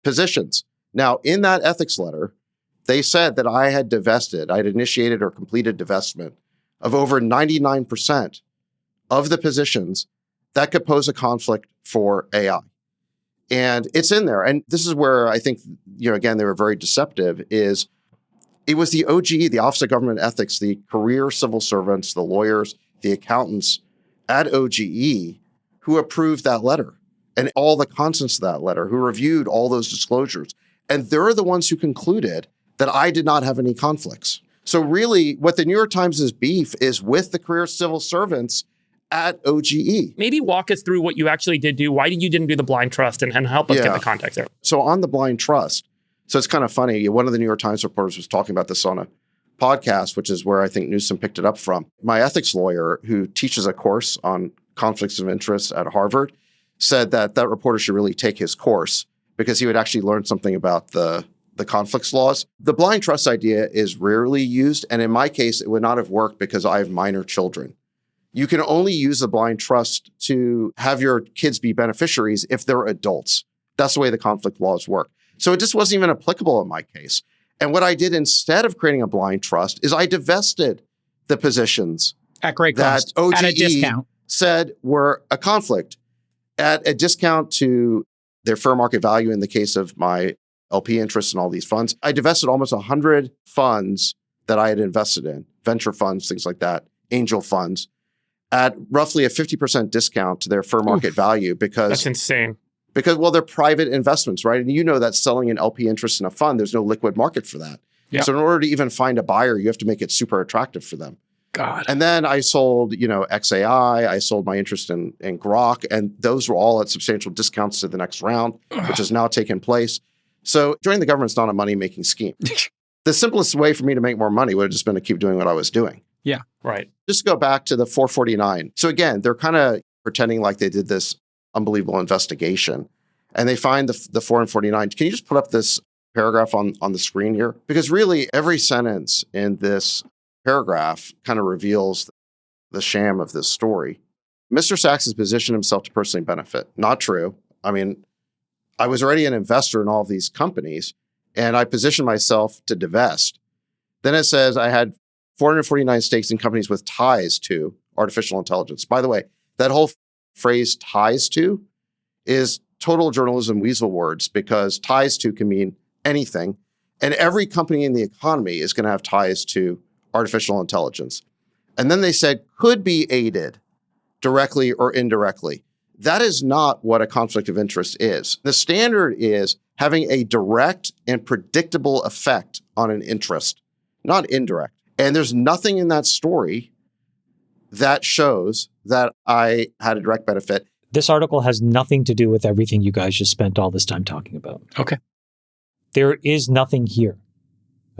positions. Now, in that ethics letter, they said that I had initiated or completed divestment of over 99% of the positions that could pose a conflict for AI. And it's in there. And this is where I think, again, they were very deceptive, is it was the OGE, the Office of Government Ethics, the career civil servants, the lawyers, the accountants at OGE who approved that letter and all the contents of that letter, who reviewed all those disclosures. And they're the ones who concluded that I did not have any conflicts. So really, what the New York Times' beef is with the career civil servants at OGE. Maybe walk us through what you actually did do. Why you didn't do the blind trust and help us get the context there. So on the blind trust, so it's kind of funny. One of the New York Times reporters was talking about this on a podcast, which is where I think Newsom picked it up from. My ethics lawyer, who teaches a course on conflicts of interest at Harvard, said that reporter should really take his course because he would actually learn something about the conflicts laws. The blind trust idea is rarely used. And in my case, it would not have worked because I have minor children. You can only use the blind trust to have your kids be beneficiaries if they're adults. That's the way the conflict laws work. So it just wasn't even applicable in my case. And what I did instead of creating a blind trust is I divested the positions at great that cost, OGE at a discount, said were a conflict at a discount to their fair market value in the case of my LP interests in all these funds. I divested almost 100 funds that I had invested in, venture funds, things like that, angel funds, at roughly a 50% discount to their fair market value because that's insane. Because, well, they're private investments, right? And you know that selling an LP interest in a fund, there's no liquid market for that. Yep. So in order to even find a buyer, you have to make it super attractive for them. God. And then I sold, XAI, I sold my interest in Grok, and those were all at substantial discounts to the next round, which has now taken place. So joining the government's not a money-making scheme. The simplest way for me to make more money would have just been to keep doing what I was doing. Yeah. Right. Just to go back to the 449. So again, they're kind of pretending like they did this unbelievable investigation, and they find the 449. Can you just put up this paragraph on the screen here? Because really, every sentence in this paragraph kind of reveals the sham of this story. Mr. Sachs has positioned himself to personally benefit. Not true. I mean, I was already an investor in all of these companies, and I positioned myself to divest. Then it says I had 449 stakes in companies with ties to artificial intelligence. By the way, that whole phrase ties to is total journalism weasel words, because ties to can mean anything. And every company in the economy is going to have ties to artificial intelligence. And then they said could be aided directly or indirectly. That is not what a conflict of interest is. The standard is having a direct and predictable effect on an interest, not indirect. And there's nothing in that story that shows that I had a direct benefit. This article has nothing to do with everything you guys just spent all this time talking about. Okay. There is nothing here.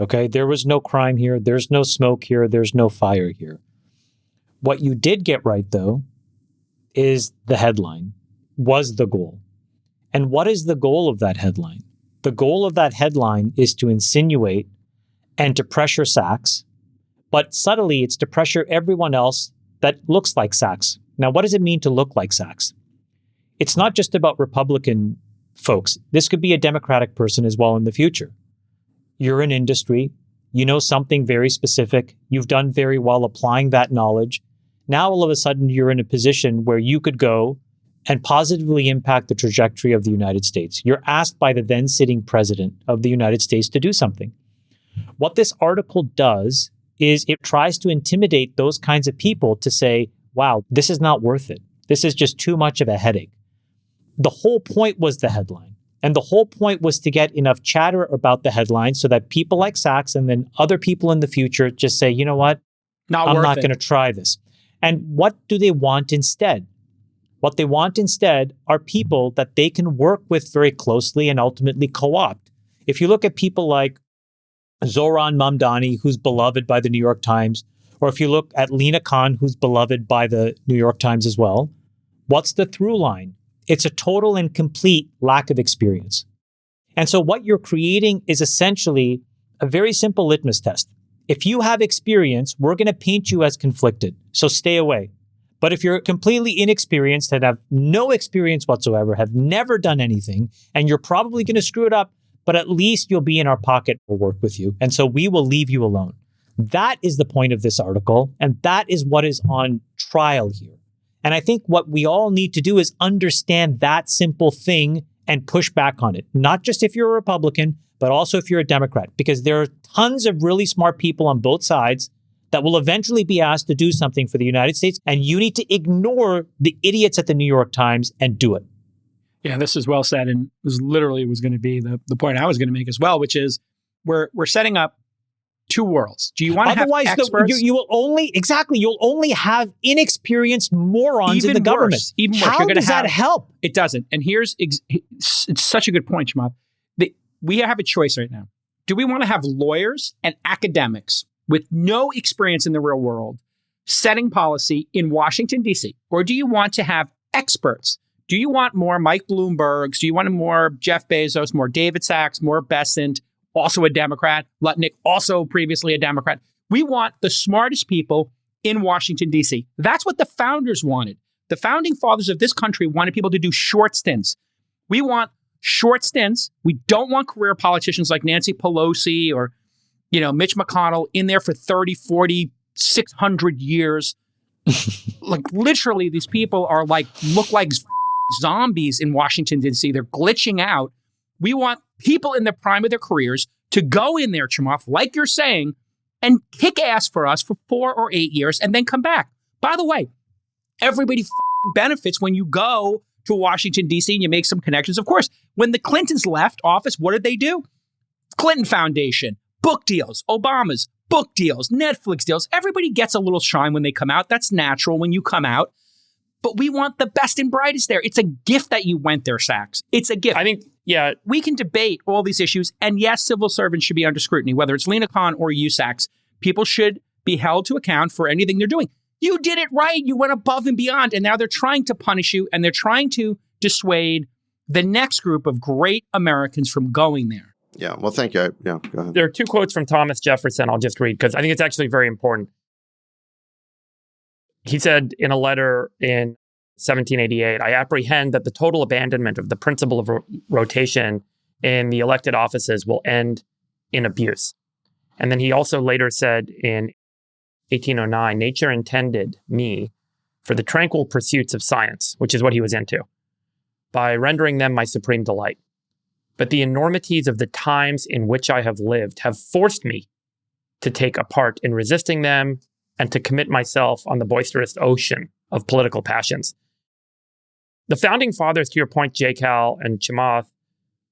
Okay? There was no crime here. There's no smoke here. There's no fire here. What you did get right, though, is the headline, was the goal. And what is the goal of that headline? The goal of that headline is to insinuate and to pressure Sachs, but subtly it's to pressure everyone else that looks like Sachs. Now, what does it mean to look like Sachs? It's not just about Republican folks. This could be a Democratic person as well in the future. You're in industry. You know something very specific. You've done very well applying that knowledge. Now, all of a sudden, you're in a position where you could go and positively impact the trajectory of the United States. You're asked by the then sitting president of the United States to do something. What this article does is it tries to intimidate those kinds of people to say, wow, this is not worth it. This is just too much of a headache. The whole point was the headline. And the whole point was to get enough chatter about the headline so that people like Sachs and then other people in the future just say, you know what? I'm not going to try this. And what do they want instead? What they want instead are people that they can work with very closely and ultimately co-opt. If you look at people like Zohran Mamdani, who's beloved by the New York Times, or if you look at Lina Khan, who's beloved by the New York Times as well, what's the through line? It's a total and complete lack of experience. And so what you're creating is essentially a very simple litmus test. If you have experience, we're going to paint you as conflicted, so stay away. But if you're completely inexperienced and have no experience whatsoever, have never done anything, and you're probably going to screw it up, but at least you'll be in our pocket. We'll work with you. And so we will leave you alone. That is the point of this article. And that is what is on trial here. And I think what we all need to do is understand that simple thing and push back on it. Not just if you're a Republican, but also if you're a Democrat, because there are tons of really smart people on both sides that will eventually be asked to do something for the United States. And you need to ignore the idiots at the New York Times and do it. Yeah, this is well said. And this literally was going to be the point I was going to make as well, which is we're setting up two worlds. Do you want to have experts? You will only, you'll only have inexperienced morons in the government. Even worse. How does that help? It doesn't. And it's such a good point, Chamath. We have a choice right now. Do we want to have lawyers and academics with no experience in the real world setting policy in Washington, D.C.? Or do you want to have experts? Do you want more Mike Bloombergs? Do you want more Jeff Bezos, more David Sachs, more Bessent, also a Democrat, Lutnick, also previously a Democrat? We want the smartest people in Washington, D.C. That's what the founders wanted. The founding fathers of this country wanted people to do short stints. We want short stints. We don't want career politicians like Nancy Pelosi or, Mitch McConnell in there for 30, 40, 600 years. Like literally these people are look like zombies in Washington, D.C. They're glitching out. We want people in the prime of their careers to go in there, Chamath, like you're saying, and kick ass for us for 4 or 8 years and then come back. By the way, everybody benefits when you go to Washington, D.C. and you make some connections. Of course, when the Clintons left office, what did they do? Clinton Foundation, book deals, Obama's book deals, Netflix deals. Everybody gets a little shine when they come out. That's natural when you come out. But we want the best and brightest there. It's a gift that you went there, Sachs. It's a gift. I think, yeah. We can debate all these issues. And yes, civil servants should be under scrutiny, whether it's Lina Khan or you, Sachs. People should be held to account for anything they're doing. You did it right. You went above and beyond. And now they're trying to punish you. And they're trying to dissuade the next group of great Americans from going there. Yeah. Well, thank you. Yeah, go ahead. There are two quotes from Thomas Jefferson I'll just read because I think it's actually very important. He said in a letter in 1788, I apprehend that the total abandonment of the principle of rotation in the elected offices will end in abuse. And then he also later said in 1809, nature intended me for the tranquil pursuits of science, which is what he was into, by rendering them my supreme delight. But the enormities of the times in which I have lived have forced me to take a part in resisting them and to commit myself on the boisterous ocean of political passions. The founding fathers, to your point, J. Cal and Chamath,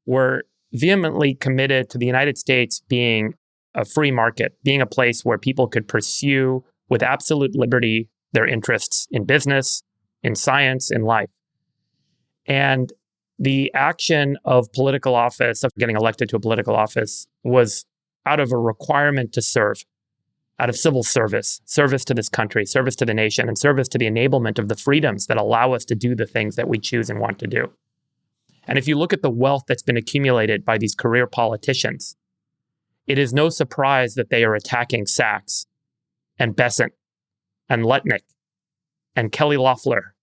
were vehemently committed to the United States being a free market, being a place where people could pursue with absolute liberty their interests in business, in science, in life. And the action of political office, of getting elected to a political office, was out of a requirement to serve, out of civil service to this country, service to the nation, and service to the enablement of the freedoms that allow us to do the things that we choose and want to do. And if you look at the wealth that's been accumulated by these career politicians, it is no surprise that they are attacking Sachs and Bessent and Lutnick and Kelly Loeffler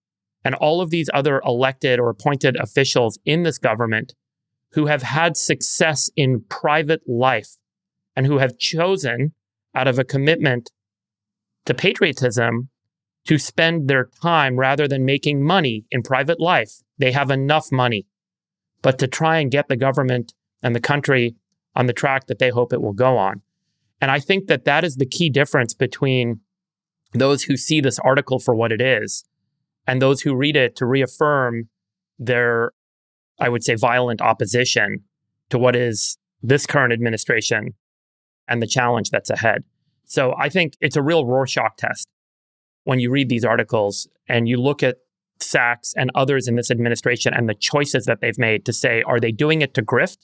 and all of these other elected or appointed officials in this government who have had success in private life and who have chosen, out of a commitment to patriotism, to spend their time rather than making money in private life. They have enough money, but to try and get the government and the country on the track that they hope it will go on. And I think that that is the key difference between those who see this article for what it is and those who read it to reaffirm their, I would say, violent opposition to what is this current administration and the challenge that's ahead. So I think it's a real Rorschach test when you read these articles and you look at Sachs and others in this administration and the choices that they've made to say, are they doing it to grift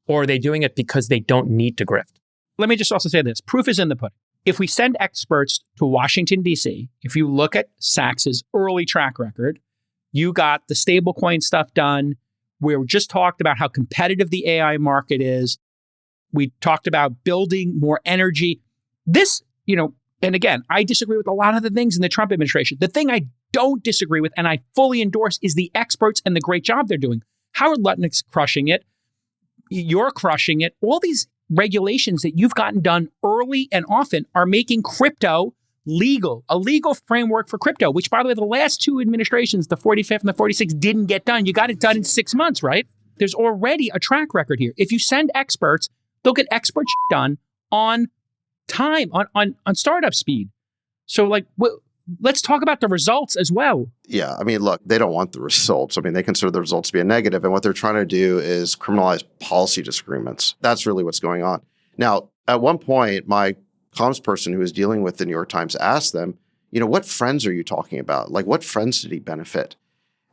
or are they doing it because they don't need to grift? Let me just also say this. Proof is in the pudding. If we send experts to Washington, D.C., if you look at Sachs's early track record, you got the stablecoin stuff done. We just talked about how competitive the AI market is. We talked about building more energy. This, and again, I disagree with a lot of the things in the Trump administration. The thing I don't disagree with, and I fully endorse, is the experts and the great job they're doing. Howard Lutnick's crushing it. You're crushing it. All these regulations that you've gotten done early and often are making crypto legal, a legal framework for crypto, which, by the way, the last two administrations, the 45th and the 46th, didn't get done. You got it done in 6 months, right? There's already a track record here. If you send experts, they'll get expert done on time, on startup speed. So, let's talk about the results as well. Yeah, I mean, look, they don't want the results. I mean, they consider the results to be a negative, and what they're trying to do is criminalize policy disagreements. That's really what's going on. Now, at one point, my comms person who was dealing with the New York Times asked them, what friends are you talking about? Like, what friends did he benefit?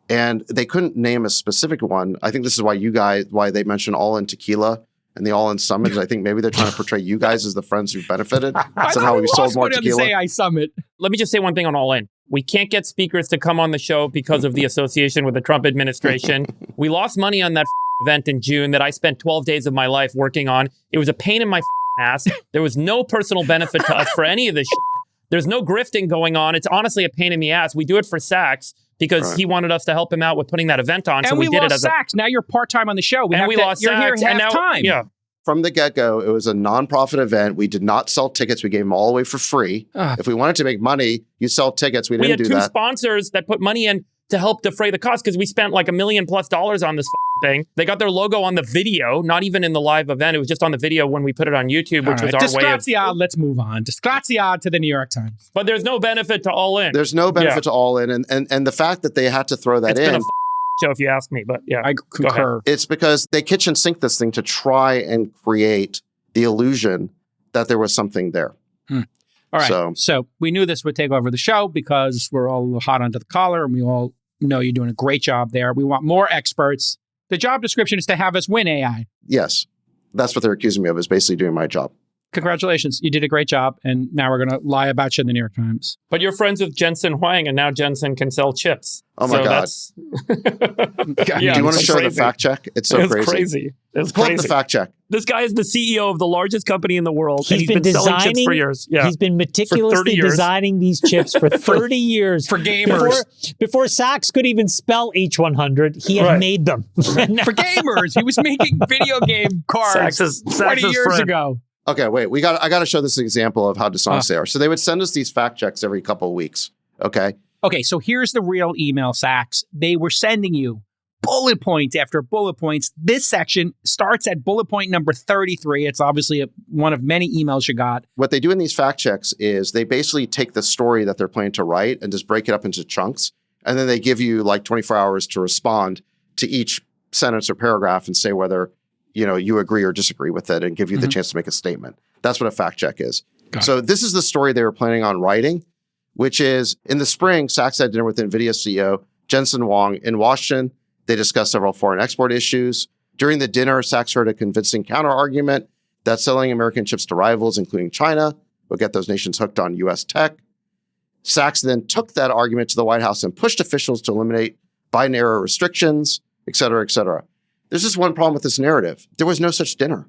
And they couldn't name a specific one. I think this is why they mentioned All In Tequila and the All In Summit. I think maybe they're trying to portray you guys as the friends who benefited. Somehow we sold more tequila. The AI Summit. Let me just say one thing on All In. We can't get speakers to come on the show because of the association with the Trump administration. We lost money on that event in June that I spent 12 days of my life working on. It was a pain in my ass. There was no personal benefit to us for any of this shit. There's no grifting going on. It's honestly a pain in the ass. We do it for Sachs because he wanted us to help him out with putting that event on. And so we did it as Sachs. Now you're part-time on the show. Lost you're Sachs. here half time. Yeah. From the get-go, it was a nonprofit event. We did not sell tickets. We gave them all away for free. If we wanted to make money, you sell tickets. We didn't do that. We had two sponsors that put money in to help defray the cost because we spent like $1 million+ on this thing. They got their logo on the video, not even in the live event. It was just on the video when we put it on YouTube, which was our way of... Let's move on. Disgraziad to the New York Times. But there's no benefit to All In. There's no benefit to All In. And the fact that they had to throw that it's been a show if you ask me, but yeah. I concur. It's because they kitchen sink this thing to try and create the illusion that there was something there. All right. So we knew this would take over the show because we're all hot under the collar and we all know you're doing a great job there. We want more experts. The job description is to have us win AI. Yes. That's what they're accusing me of, is basically doing my job. Congratulations. You did a great job. And now we're going to lie about you in the New York Times. But you're friends with Jensen Huang, and now Jensen can sell chips. Oh, my God. Do you want to show the fact check? It's so crazy. It's Pull crazy. up the fact check. This guy is the CEO of the largest company in the world. He's been selling chips for years. Yeah. He's been meticulously designing these chips for 30 years. For gamers. Before Sachs could even spell H100, he had made them. For gamers. He was making video game cards 20 years ago. Okay, wait. I got to show this example of how dishonest they are. So they would send us these fact checks every couple of weeks. Okay, so here's the real email, Sachs. They were sending you bullet points after bullet points. This section starts at bullet point number 33. It's obviously one of many emails you got. What they do in these fact checks is they basically take the story that they're planning to write and just break it up into chunks. And then they give you like 24 hours to respond to each sentence or paragraph and say whether you agree or disagree with it and give you the chance to make a statement. That's what a fact check is. So this is the story they were planning on writing, which is in the spring, Sachs had dinner with NVIDIA CEO Jensen Huang in Washington. They discussed several foreign export issues. During the dinner, Sachs heard a convincing counter-argument that selling American chips to rivals, including China, will get those nations hooked on U.S. tech. Sachs then took that argument to the White House and pushed officials to eliminate Biden-era restrictions, et cetera, et cetera. There's just one problem with this narrative. There was no such dinner.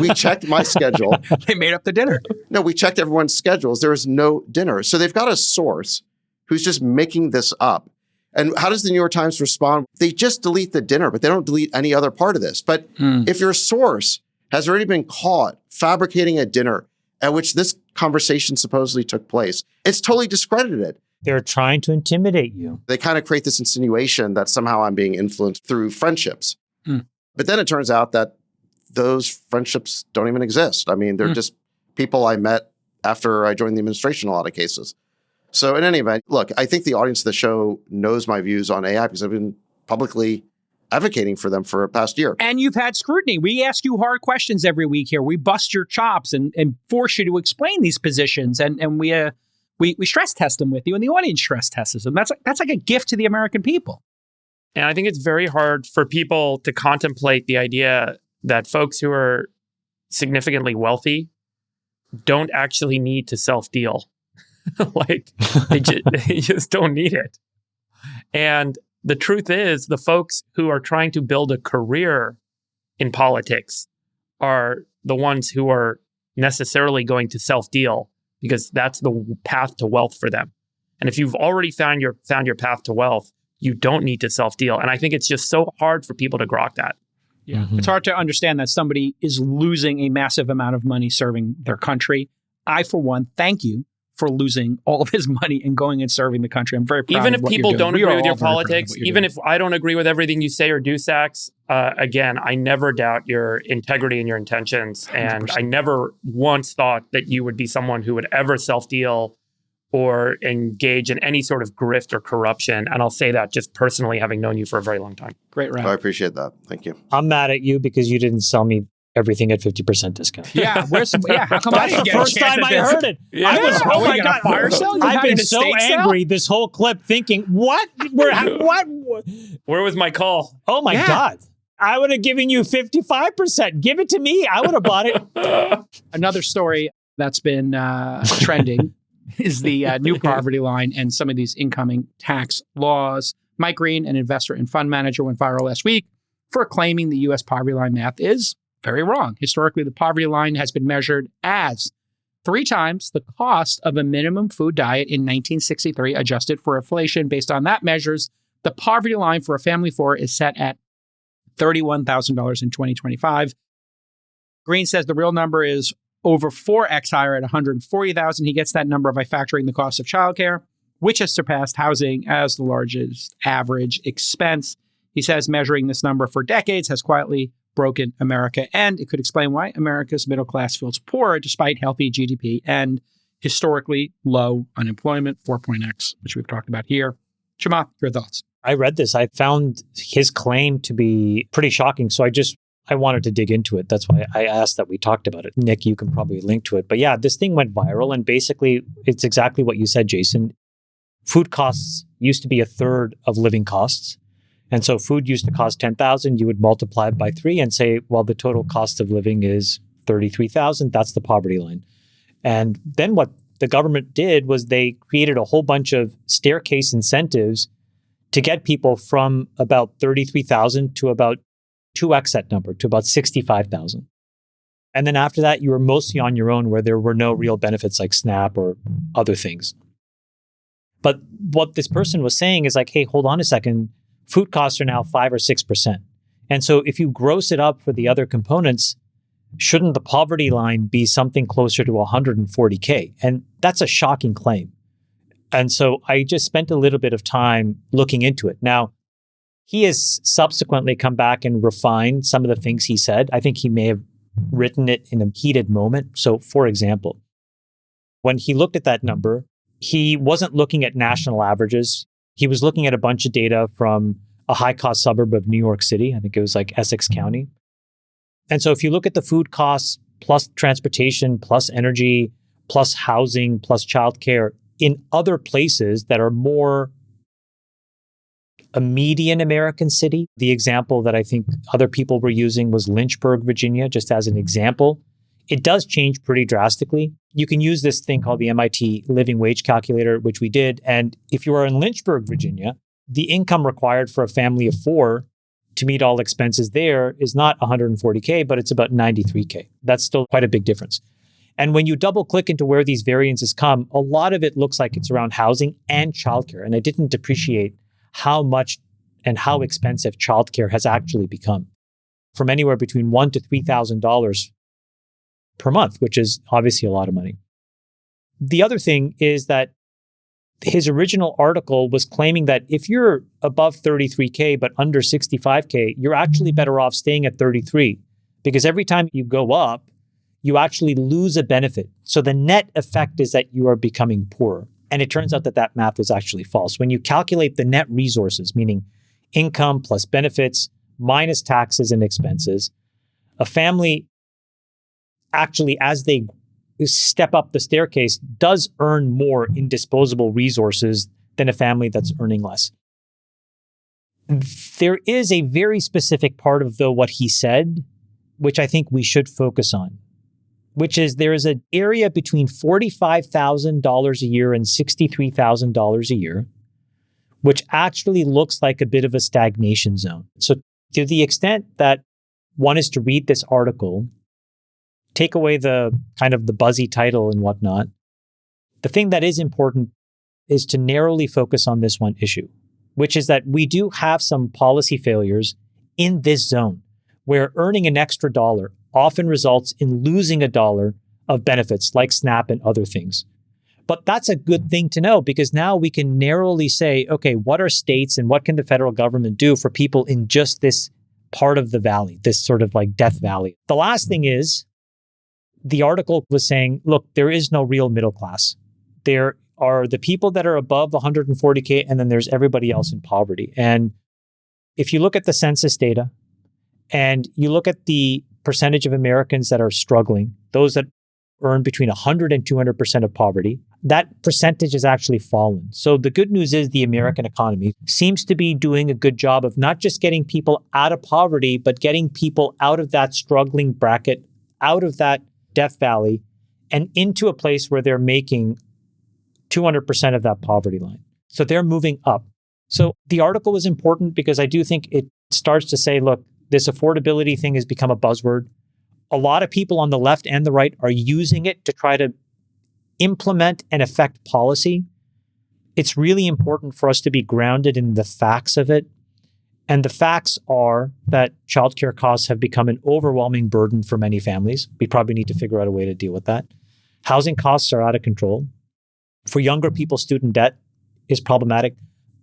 We checked my schedule. They made up the dinner. No, we checked everyone's schedules. There was no dinner. So they've got a source who's just making this up. And how does the New York Times respond? They just delete the dinner, but they don't delete any other part of this. But if your source has already been caught fabricating a dinner at which this conversation supposedly took place, it's totally discredited. They're trying to intimidate you. They kind of create this insinuation that somehow I'm being influenced through friendships. But then it turns out that those friendships don't even exist. I mean, they're just people I met after I joined the administration in a lot of cases. So in any event, look, I think the audience of the show knows my views on AI because I've been publicly advocating for them for the past year. And you've had scrutiny. We ask you hard questions every week here. We bust your chops and force you to explain these positions. And we stress test them with you, and the audience stress tests them. That's like a gift to the American people. And I think it's very hard for people to contemplate the idea that folks who are significantly wealthy don't actually need to self-deal. Like, they just don't need it. And the truth is, the folks who are trying to build a career in politics are the ones who are necessarily going to self-deal because that's the path to wealth for them. And if you've already found your path to wealth, you don't need to self-deal. And I think it's just so hard for people to grok that. Yeah. Mm-hmm. It's hard to understand that somebody is losing a massive amount of money serving their country. I, for one, thank you for losing all of his money and going and serving the country. I'm very proud even of if what people you're doing. don't agree with your politics, even doing. if I don't agree with everything you say or do, Sachs, again, I never doubt your integrity and your intentions. And 100%. I never once thought that you would be someone who would ever self-deal or engage in any sort of grift or corruption. And I'll say that just personally, having known you for a very long time. Great round. I appreciate that. Thank you. I'm mad at you because you didn't sell me everything at 50% discount. Yeah, how come That's the first time I heard it. Yeah. I was, oh my God, fire sale? I've been so angry this whole clip thinking, what? What? Where was my call? Oh my God. I would have given you 55%. Give it to me. I would have bought it. Another story that's been trending is the new poverty line and some of these incoming tax laws. Mike Green, an investor and fund manager, went viral last week for claiming the U.S. poverty line math is very wrong. Historically, the poverty line has been measured as 3 times the cost of a minimum food diet in 1963, adjusted for inflation. Based on that measures, the poverty line for a family of 4 is set at $31,000 in 2025. Green says the real number is over 4x higher at $140,000. He gets that number by factoring the cost of childcare, which has surpassed housing as the largest average expense. He says measuring this number for decades has quietly broken America, and it could explain why America's middle class feels poor despite healthy GDP and historically low unemployment, 4.x, which we've talked about here. Chamath, your thoughts? I read this. I found his claim to be pretty shocking. So I wanted to dig into it. That's why I asked that we talked about it. Nick, you can probably link to it. But yeah, this thing went viral. And basically, it's exactly what you said, Jason. Food costs used to be 1/3 of living costs. And so food used to cost $10,000. You would multiply it by 3 and say, well, the total cost of living is $33,000. That's the poverty line. And then what the government did was they created a whole bunch of staircase incentives to get people from about 33,000 to about 2x that number, to about 65,000. And then after that, you were mostly on your own where there were no real benefits like SNAP or other things. But what this person was saying is like, hey, hold on a second. Food costs are now 5 or 6%. And so if you gross it up for the other components, shouldn't the poverty line be something closer to 140K? And that's a shocking claim. And so I just spent a little bit of time looking into it. Now, he has subsequently come back and refined some of the things he said. I think he may have written it in a heated moment. So for example, when he looked at that number, he wasn't looking at national averages. He was looking at a bunch of data from a high-cost suburb of New York City. I think it was like Essex County. And so if you look at the food costs plus transportation, plus energy, plus housing, plus childcare in other places that are more a median American city, the example that I think other people were using was Lynchburg, Virginia, just as an example. It does change pretty drastically. You can use this thing called the MIT Living Wage Calculator, which we did. And if you are in Lynchburg, Virginia, the income required for a family of 4 to meet all expenses there is not 140K, but it's about 93K. That's still quite a big difference. And when you double click into where these variances come, a lot of it looks like it's around housing and childcare. And I didn't appreciate how much and how expensive childcare has actually become, from anywhere between $1,000 to $3,000 per month, which is obviously a lot of money. The other thing is that his original article was claiming that if you're above 33K but under 65K, you're actually better off staying at 33 because every time you go up, you actually lose a benefit. So the net effect is that you are becoming poorer. And it turns out that that math was actually false. When you calculate the net resources, meaning income plus benefits minus taxes and expenses, a family actually, as they step up the staircase, does earn more in disposable resources than a family that's earning less. There is a very specific part of what he said, which I think we should focus on, which is there is an area between $45,000 a year and $63,000 a year, which actually looks like a bit of a stagnation zone. So to the extent that one is to read this article, take away the kind of the buzzy title and whatnot, the thing that is important is to narrowly focus on this one issue, which is that we do have some policy failures in this zone where earning an extra dollar often results in losing a dollar of benefits like SNAP and other things. But that's a good thing to know, because now we can narrowly say, okay, what are states and what can the federal government do for people in just this part of the valley, this sort of like Death Valley? The last thing is, the article was saying, look, there is no real middle class. There are the people that are above 140K, and then there's everybody else in poverty. And if you look at the census data and you look at the percentage of Americans that are struggling, those that earn between 100 and 200% of poverty, that percentage has actually fallen. So the good news is the American economy seems to be doing a good job of not just getting people out of poverty, but getting people out of that struggling bracket, out of that Death Valley, and into a place where they're making 200% of that poverty line. So they're moving up. So the article was important because I do think it starts to say, look, this affordability thing has become a buzzword. A lot of people on the left and the right are using it to try to implement and affect policy. It's really important for us to be grounded in the facts of it. And the facts are that childcare costs have become an overwhelming burden for many families. We probably need to figure out a way to deal with that. Housing costs are out of control. For younger people, student debt is problematic.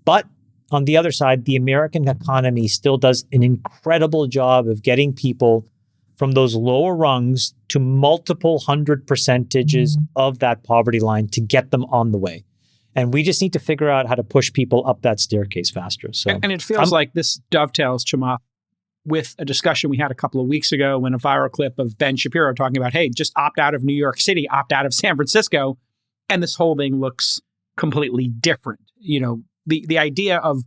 But on the other side, the American economy still does an incredible job of getting people from those lower rungs to multiple 100% of that poverty line to get them on the way. And we just need to figure out how to push people up that staircase faster. So, and it feels like this dovetails, Chamath, with a discussion we had a couple of weeks ago when a viral clip of Ben Shapiro talking about, hey, just opt out of New York City, opt out of San Francisco. And this whole thing looks completely different. You know, the idea of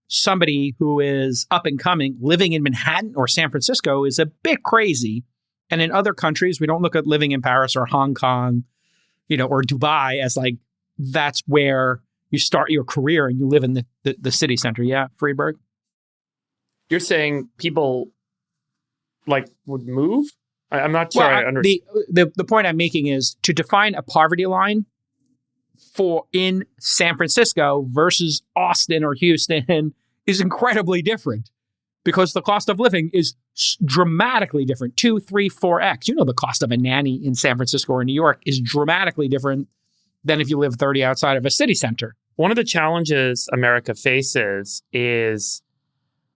somebody who is up and coming living in Manhattan or San Francisco is a bit crazy. And in other countries, we don't look at living in Paris or Hong Kong, you know, or Dubai as like, that's where you start your career and you live in the city center. Yeah, Freeberg? You're saying people like would move? I'm not sure I understand. The point I'm making is to define a poverty line for in San Francisco versus Austin or Houston is incredibly different because the cost of living is dramatically different. 2, 3, 4x. You know, the cost of a nanny in San Francisco or New York is dramatically different than if you live 30 outside of a city center. One of the challenges America faces is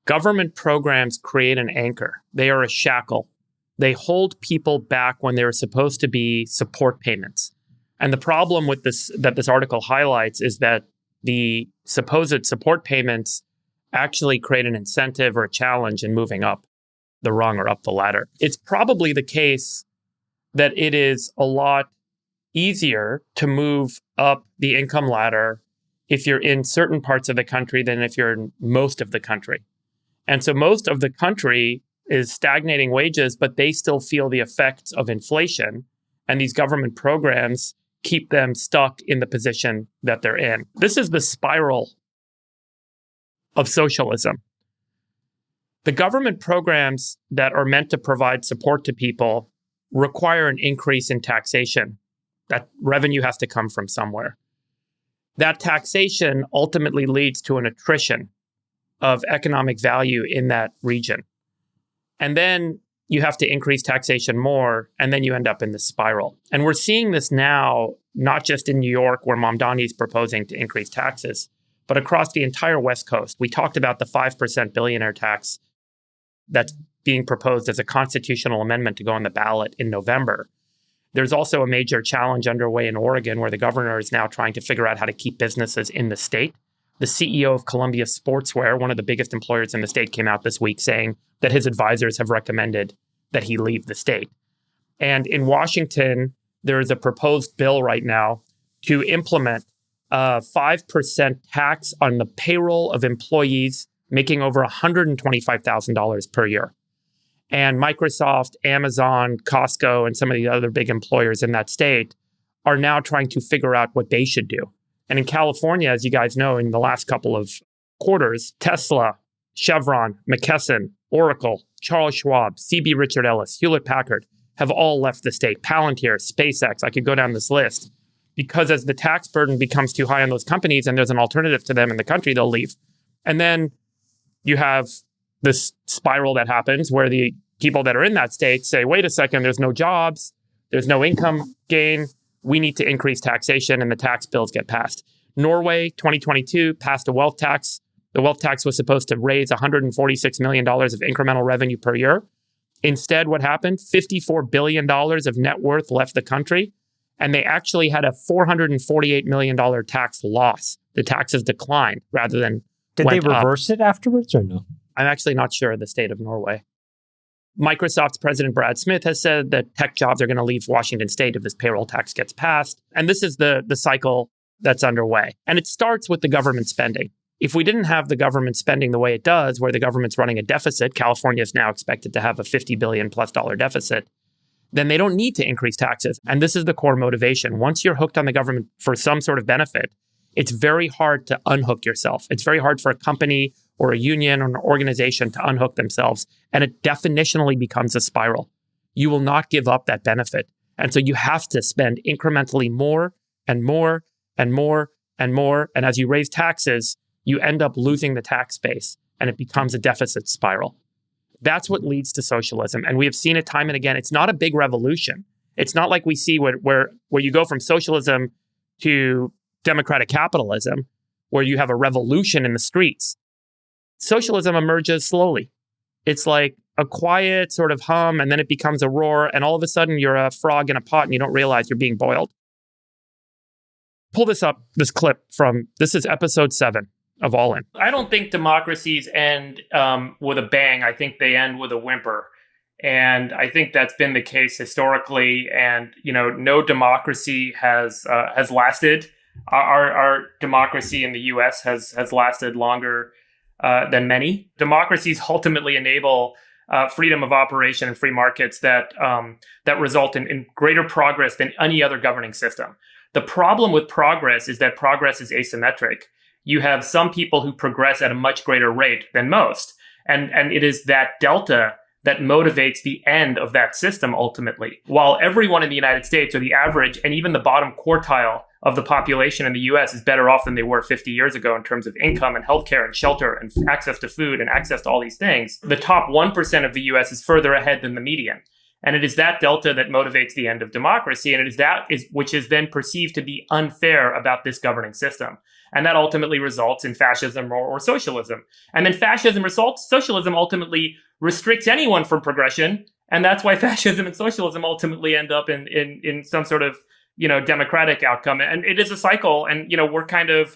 government programs create an anchor. They are a shackle. They hold people back when they're supposed to be support payments. And the problem with this, that this article highlights, is that the supposed support payments actually create an incentive or a challenge in moving up the rung or up the ladder. It's probably the case that it is a lot easier to move up the income ladder if you're in certain parts of the country than if you're in most of the country. And so most of the country is stagnating wages, but they still feel the effects of inflation. And these government programs keep them stuck in the position that they're in. This is the spiral of socialism. The government programs that are meant to provide support to people require an increase in taxation. That revenue has to come from somewhere. That taxation ultimately leads to an attrition of economic value in that region. And then you have to increase taxation more, and then you end up in this spiral. And we're seeing this now, not just in New York, where Mamdani is proposing to increase taxes, but across the entire West Coast. We talked about the 5% billionaire tax that's being proposed as a constitutional amendment to go on the ballot in November. There's also a major challenge underway in Oregon where the governor is now trying to figure out how to keep businesses in the state. The CEO of Columbia Sportswear, one of the biggest employers in the state, came out this week saying that his advisors have recommended that he leave the state. And in Washington, there is a proposed bill right now to implement a 5% tax on the payroll of employees making over $125,000 per year. And Microsoft, Amazon, Costco, and some of the other big employers in that state are now trying to figure out what they should do. And in California, as you guys know, in the last couple of quarters, Tesla, Chevron, McKesson, Oracle, Charles Schwab, CB Richard Ellis, Hewlett-Packard have all left the state. Palantir, SpaceX, I could go down this list. Because as the tax burden becomes too high on those companies and there's an alternative to them in the country, they'll leave. And then you have this spiral that happens where the people that are in that state say, wait a second, there's no jobs, there's no income gain, we need to increase taxation, and the tax bills get passed. Norway, 2022, passed a wealth tax. The wealth tax was supposed to raise $146 million of incremental revenue per year. Instead, what happened? $54 billion of net worth left the country, and they actually had a $448 million tax loss. The taxes declined rather than Did they reverse it afterwards or no? I'm actually not sure of the state of Norway. Microsoft's president, Brad Smith, has said that tech jobs are going to leave Washington state if this payroll tax gets passed. And this is the cycle that's underway. And it starts with the government spending. If we didn't have the government spending the way it does, where the government's running a deficit, California is now expected to have a $50 billion plus deficit, then they don't need to increase taxes. And this is the core motivation. Once you're hooked on the government for some sort of benefit, it's very hard to unhook yourself. It's very hard for a company or a union or an organization to unhook themselves. And it definitionally becomes a spiral. You will not give up that benefit. And so you have to spend incrementally more and more and more and more. And as you raise taxes, you end up losing the tax base and it becomes a deficit spiral. That's what leads to socialism. And we have seen it time and again. It's not a big revolution. It's not like we see where you go from socialism to democratic capitalism, where you have a revolution in the streets. Socialism emerges slowly. It's like a quiet sort of hum, and then it becomes a roar, and all of a sudden you're a frog in a pot and you don't realize you're being boiled. Pull this clip this is episode 7 of All In. I don't think democracies end with a bang. I think they end with a whimper. And I think that's been the case historically. And, no democracy has lasted. Our democracy in the U.S. has lasted longer than many. Democracies ultimately enable freedom of operation and free markets that result in greater progress than any other governing system. The problem with progress is that progress is asymmetric. You have some people who progress at a much greater rate than most. And it is that delta that motivates the end of that system ultimately. While everyone in the United States, or the average and even the bottom quartile of the population in the US, is better off than they were 50 years ago in terms of income and healthcare and shelter and access to food and access to all these things, the top 1% of the US is further ahead than the median. And it is that delta that motivates the end of democracy. And it is which is then perceived to be unfair about this governing system. And that ultimately results in fascism or socialism. And then socialism ultimately restricts anyone from progression. And that's why fascism and socialism ultimately end up in some sort of, democratic outcome. And it is a cycle. And, we're kind of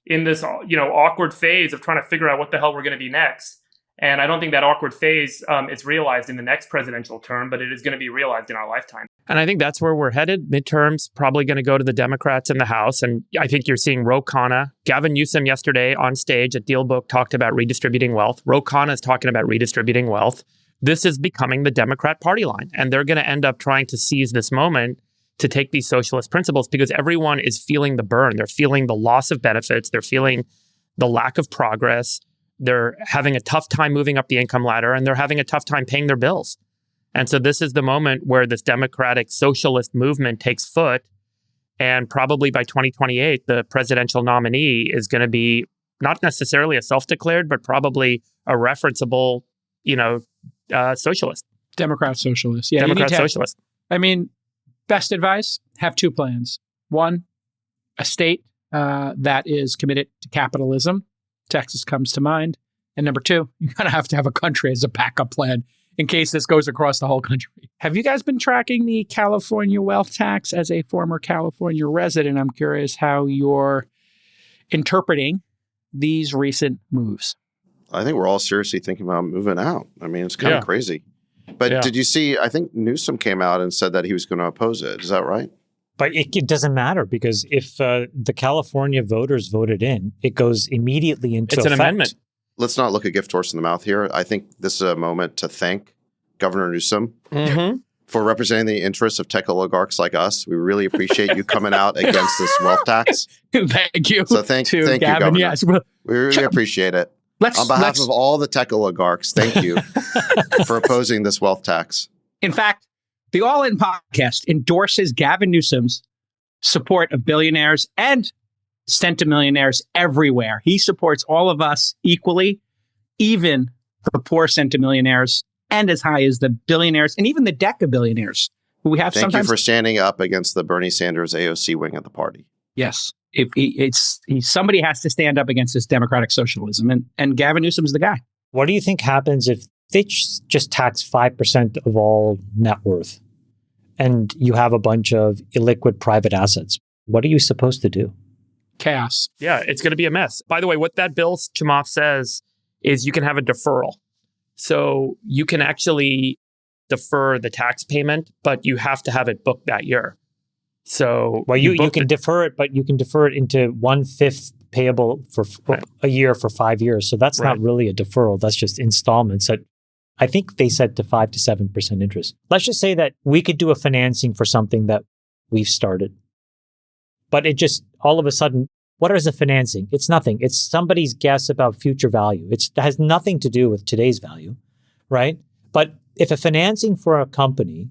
in this, awkward phase of trying to figure out what the hell we're going to be next. And I don't think that awkward phase is realized in the next presidential term, but it is going to be realized in our lifetime. And I think that's where we're headed. Midterms probably going to go to the Democrats in the House. And I think you're seeing Ro Khanna. Gavin Newsom yesterday on stage at DealBook talked about redistributing wealth. Ro Khanna is talking about redistributing wealth. This is becoming the Democrat party line. And they're going to end up trying to seize this moment to take these socialist principles because everyone is feeling the burn. They're feeling the loss of benefits. They're feeling the lack of progress. They're having a tough time moving up the income ladder, and they're having a tough time paying their bills. And so this is the moment where this democratic socialist movement takes foot. And probably by 2028, the presidential nominee is going to be not necessarily a self-declared, but probably a referenceable, socialist. Democrat socialist. Yeah, Democrat socialist. Best advice, have 2 plans. One, a state that is committed to capitalism. Texas comes to mind. And number 2, you kind of have to have a country as a backup plan in case this goes across the whole country. Have you guys been tracking the California wealth tax? As a former California resident, I'm curious how you're interpreting these recent moves. I think we're all seriously thinking about moving out. I mean, it's kind of crazy. But did you see, I think Newsom came out and said that he was going to oppose it. Is that right? But it doesn't matter because if the California voters voted in, it goes immediately into effect. It's an amendment. Let's not look a gift horse in the mouth here. I think this is a moment to thank Governor Newsom for representing the interests of tech oligarchs like us. We really appreciate you coming out against this wealth tax. Thank you. So thank you, Governor. Yes. We really appreciate it. On behalf of all the tech oligarchs, thank you for opposing this wealth tax. In fact, the All In podcast endorses Gavin Newsom's support of billionaires and centimillionaires everywhere. He supports all of us equally, even the poor centimillionaires and as high as the billionaires and even the decabillionaires who we have Thank sometimes. you for standing up against the Bernie Sanders AOC wing of the party. Yes. If somebody has to stand up against this democratic socialism, and Gavin Newsom's the guy. What do you think happens if they just tax 5% of all net worth and you have a bunch of illiquid private assets? What are you supposed to do? Chaos. Yeah, it's going to be a mess. By the way, what that bill, Chamath, says is you can have a deferral. So you can actually defer the tax payment, but you have to have it booked that year. So you can defer it, but you can defer it into 1/5 payable for a year for 5 years. So that's not really a deferral. That's just installments that I think they said to 5 to 7% interest. Let's just say that we could do a financing for something that we've started. But it just all of a sudden, what is a financing? It's nothing. It's somebody's guess about future value. It has nothing to do with today's value, right? But if a financing for a company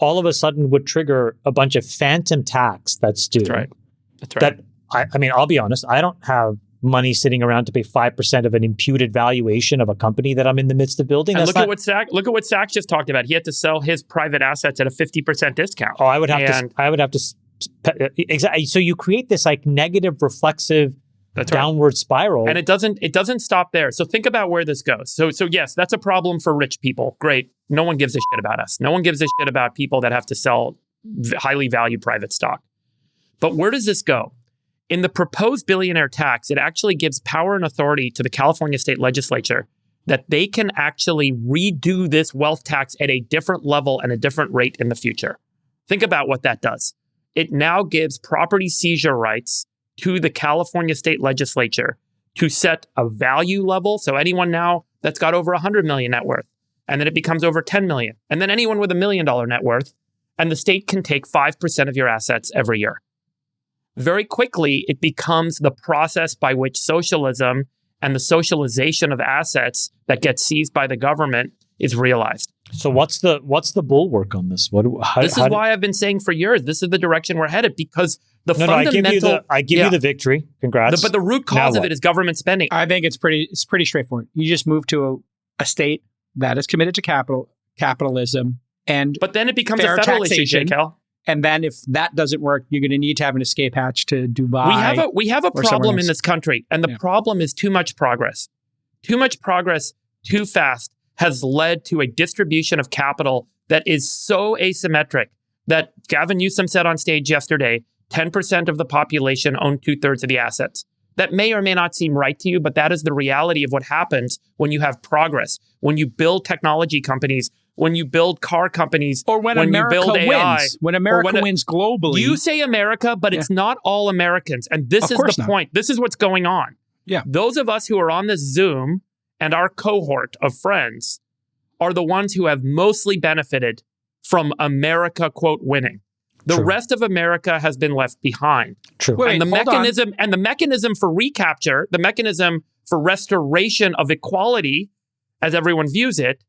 all of a sudden would trigger a bunch of phantom tax that's due. That's right. I mean, I'll be honest, I don't have money sitting around to pay 5% of an imputed valuation of a company that I'm in the midst of building. And look at what Sachs just talked about. He had to sell his private assets at a 50% discount. Oh, I would have to exactly. So you create this like negative reflexive downward spiral. And it doesn't stop there. So think about where this goes. So yes, that's a problem for rich people. Great. No one gives a shit about us. No one gives a shit about people that have to sell highly valued private stock. But where does this go? In the proposed billionaire tax, it actually gives power and authority to the California state legislature that they can actually redo this wealth tax at a different level and a different rate in the future. Think about what that does. It now gives property seizure rights to the California state legislature to set a value level. So anyone now that's got over 100 million net worth, and then it becomes over 10 million, and then anyone with $1 million net worth, and the state can take 5% of your assets every year. Very quickly, it becomes the process by which socialism and the socialization of assets that get seized by the government is realized. So what's the bulwark on this? This is why I've been saying for years, this is the direction we're headed, because the fundamental... I give you the victory. Congrats. But the root cause of it is government spending. I think it's pretty straightforward. You just move to a state that is committed to capitalism, but then it becomes a federal issue, J-Cal. And then if that doesn't work, you're going to need to have an escape hatch to Dubai. We have a problem in this country, and the problem is too much progress. Too much progress, too fast, has led to a distribution of capital that is so asymmetric that Gavin Newsom said on stage yesterday, 10% of the population own 2/3 of the assets. That may or may not seem right to you, but that is the reality of what happens when you have progress, when you build technology companies, when you build car companies, or when America you build AI, wins. When America wins globally. You say America, but it's not all Americans. And this is the point. This is what's going on. Yeah. Those of us who are on this Zoom and our cohort of friends are the ones who have mostly benefited from America, quote, winning. The rest of America has been left behind. True. And the mechanism for recapture, the mechanism for restoration of equality, as everyone views it,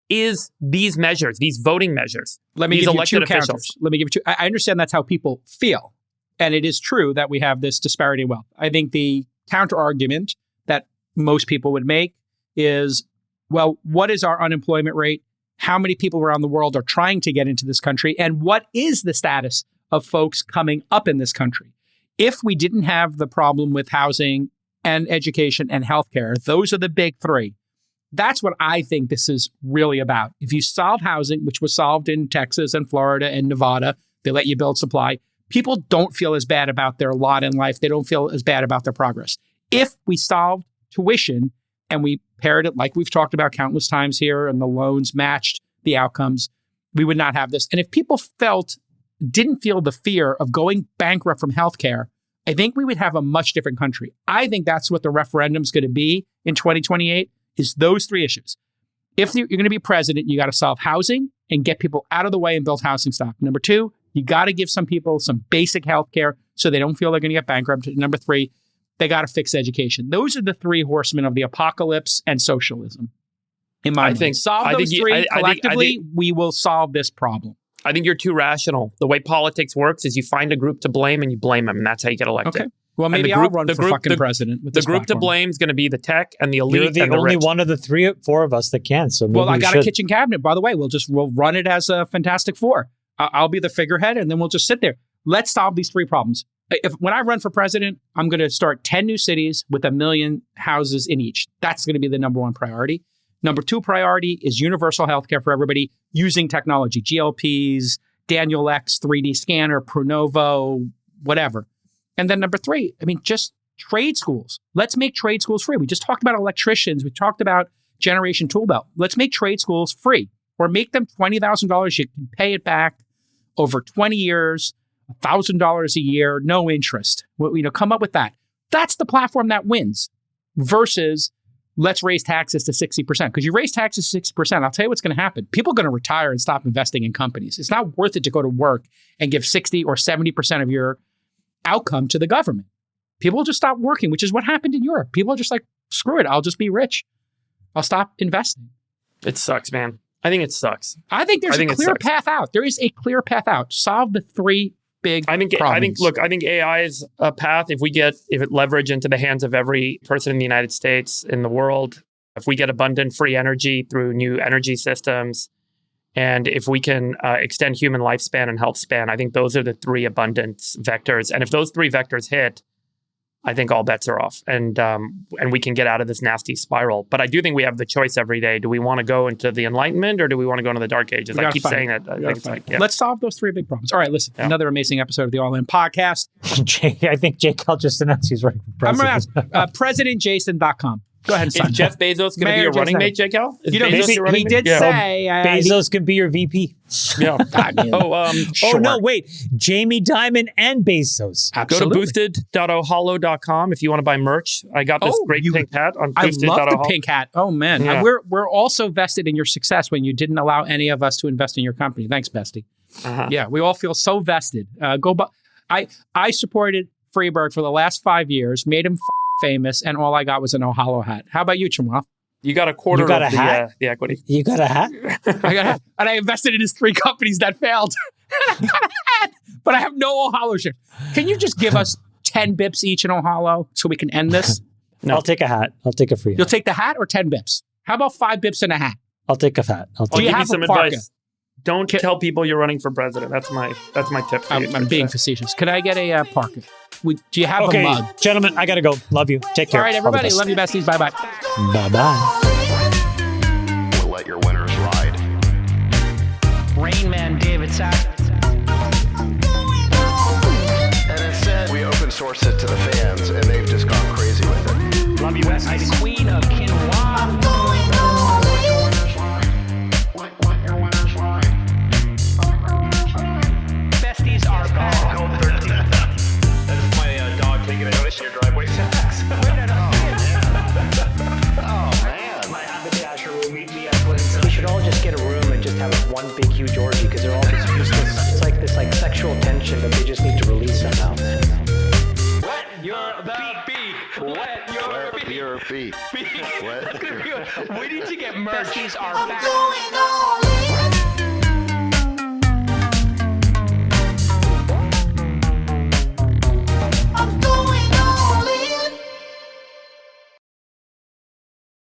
is these measures, these voting measures. Let me give you two counters. Let me give you two. I understand that's how people feel. And it is true that we have this disparity in wealth. I think the counter argument that most people would make is, well, what is our unemployment rate? How many people around the world are trying to get into this country? And what is the status of folks coming up in this country? If we didn't have the problem with housing and education and healthcare, those are the big three. That's what I think this is really about. If you solve housing, which was solved in Texas and Florida and Nevada, they let you build supply. People don't feel as bad about their lot in life. They don't feel as bad about their progress. If we solved tuition and we paired it like we've talked about countless times here and the loans matched the outcomes, we would not have this. And if people didn't feel the fear of going bankrupt from healthcare, I think we would have a much different country. I think that's what the referendum's going to be in 2028, is those three issues. If you're going to be president, you got to solve housing and get people out of the way and build housing stock. Number two, you got to give some people some basic health care so they don't feel they're going to get bankrupt. Number three, they got to fix education. Those are the three horsemen of the apocalypse and socialism. In my mind, solve those three collectively, we will solve this problem. I think you're too rational. The way politics works is you find a group to blame and you blame them, and that's how you get elected. Okay. Well, maybe I'll run for fucking president with this The group platform. to blame is going to be the tech and the elite. You're the and the only rich. one of the four of us that can. So maybe I got a kitchen cabinet, by the way. We'll run it as a Fantastic Four. I'll be the figurehead, and then we'll just sit there. Let's solve these three problems. When I run for president, I'm going to start 10 new cities with 1 million houses in each. That's going to be the number one priority. Number two priority is universal healthcare for everybody using technology, GLPs, Daniel X, 3D scanner, Pronovo, whatever. And then number three, just trade schools. Let's make trade schools free. We just talked about electricians. We talked about Generation Tool Belt. Let's make trade schools free, or make them $20,000. You can pay it back over 20 years, $1,000 a year, no interest. Come up with that. That's the platform that wins versus let's raise taxes to 60%. Because you raise taxes to 60%, I'll tell you what's going to happen. People are going to retire and stop investing in companies. It's not worth it to go to work and give 60 or 70% of your outcome to the government. People will just stop working, which is what happened in Europe. People are just like, screw it, I'll just be rich. I'll stop investing. It sucks, man. I think it sucks. I think there's a clear path out. There is a clear path out. Solve the three big problems. I think AI is a path. If it leverage into the hands of every person in the United States, in the world, if we get abundant free energy through new energy systems, and if we can extend human lifespan and health span, I think those are the three abundance vectors. And if those three vectors hit, I think all bets are off, and we can get out of this nasty spiral. But I do think we have the choice every day. Do we want to go into the Enlightenment, or do we want to go into the Dark Ages? I keep saying that. Let's solve those three big problems. All right, listen. Yeah. Another amazing episode of the All In Podcast. I think Jake Cal just announced he's running for president. I'm going to ask presidentjason.com. Go ahead and sign. Is Jeff Bezos going to be your running mate, Jake Cal? He did say Bezos can be your VP. Yeah. Oh no, wait. Jamie Dimon and Bezos. Absolutely. Go to boosted.oholo.com if you want to buy merch. I got this great pink hat on boosted. I love the pink hat. Oh man. Yeah. We're also vested in your success when you didn't allow any of us to invest in your company. Thanks, Bestie. Uh-huh. Yeah, we all feel so vested. I supported Freeberg for the last 5 years, made him famous, and all I got was an Oholo hat. How about you, Chumwa? You got a quarter of the equity. You got a hat? I got a hat. And I invested in his 3 companies that failed. I got a hat, but I have no Oholo share. Can you just give us 10 bips each in Oholo so we can end this? No. I'll take a hat. I'll take a free hat. You'll take the hat or 10 bips? How about 5 bips and a hat? I'll take a hat. I'll give you some advice. Don't tell people you're running for president. That's my tip for you. I'm being facetious. Could I get a parka? Do you have a mug? Gentlemen, I got to go. Love you. Take care. All right, everybody. Love you, besties. Bye-bye. Bye-bye. We'll let your winners ride. Rain Man David Sack. And instead, we open source it to the fans, and they've just gone crazy with it. Love you, besties. Queen of Quinoa. Besties are back. Taking a notice in your driveway tax. We should all just get a room and just have one big huge orgy because they're all just useless. It's like this sexual tension that they just need to release somehow. Wet your beak. Wet your beak. What? We need to get merch. Besties are back.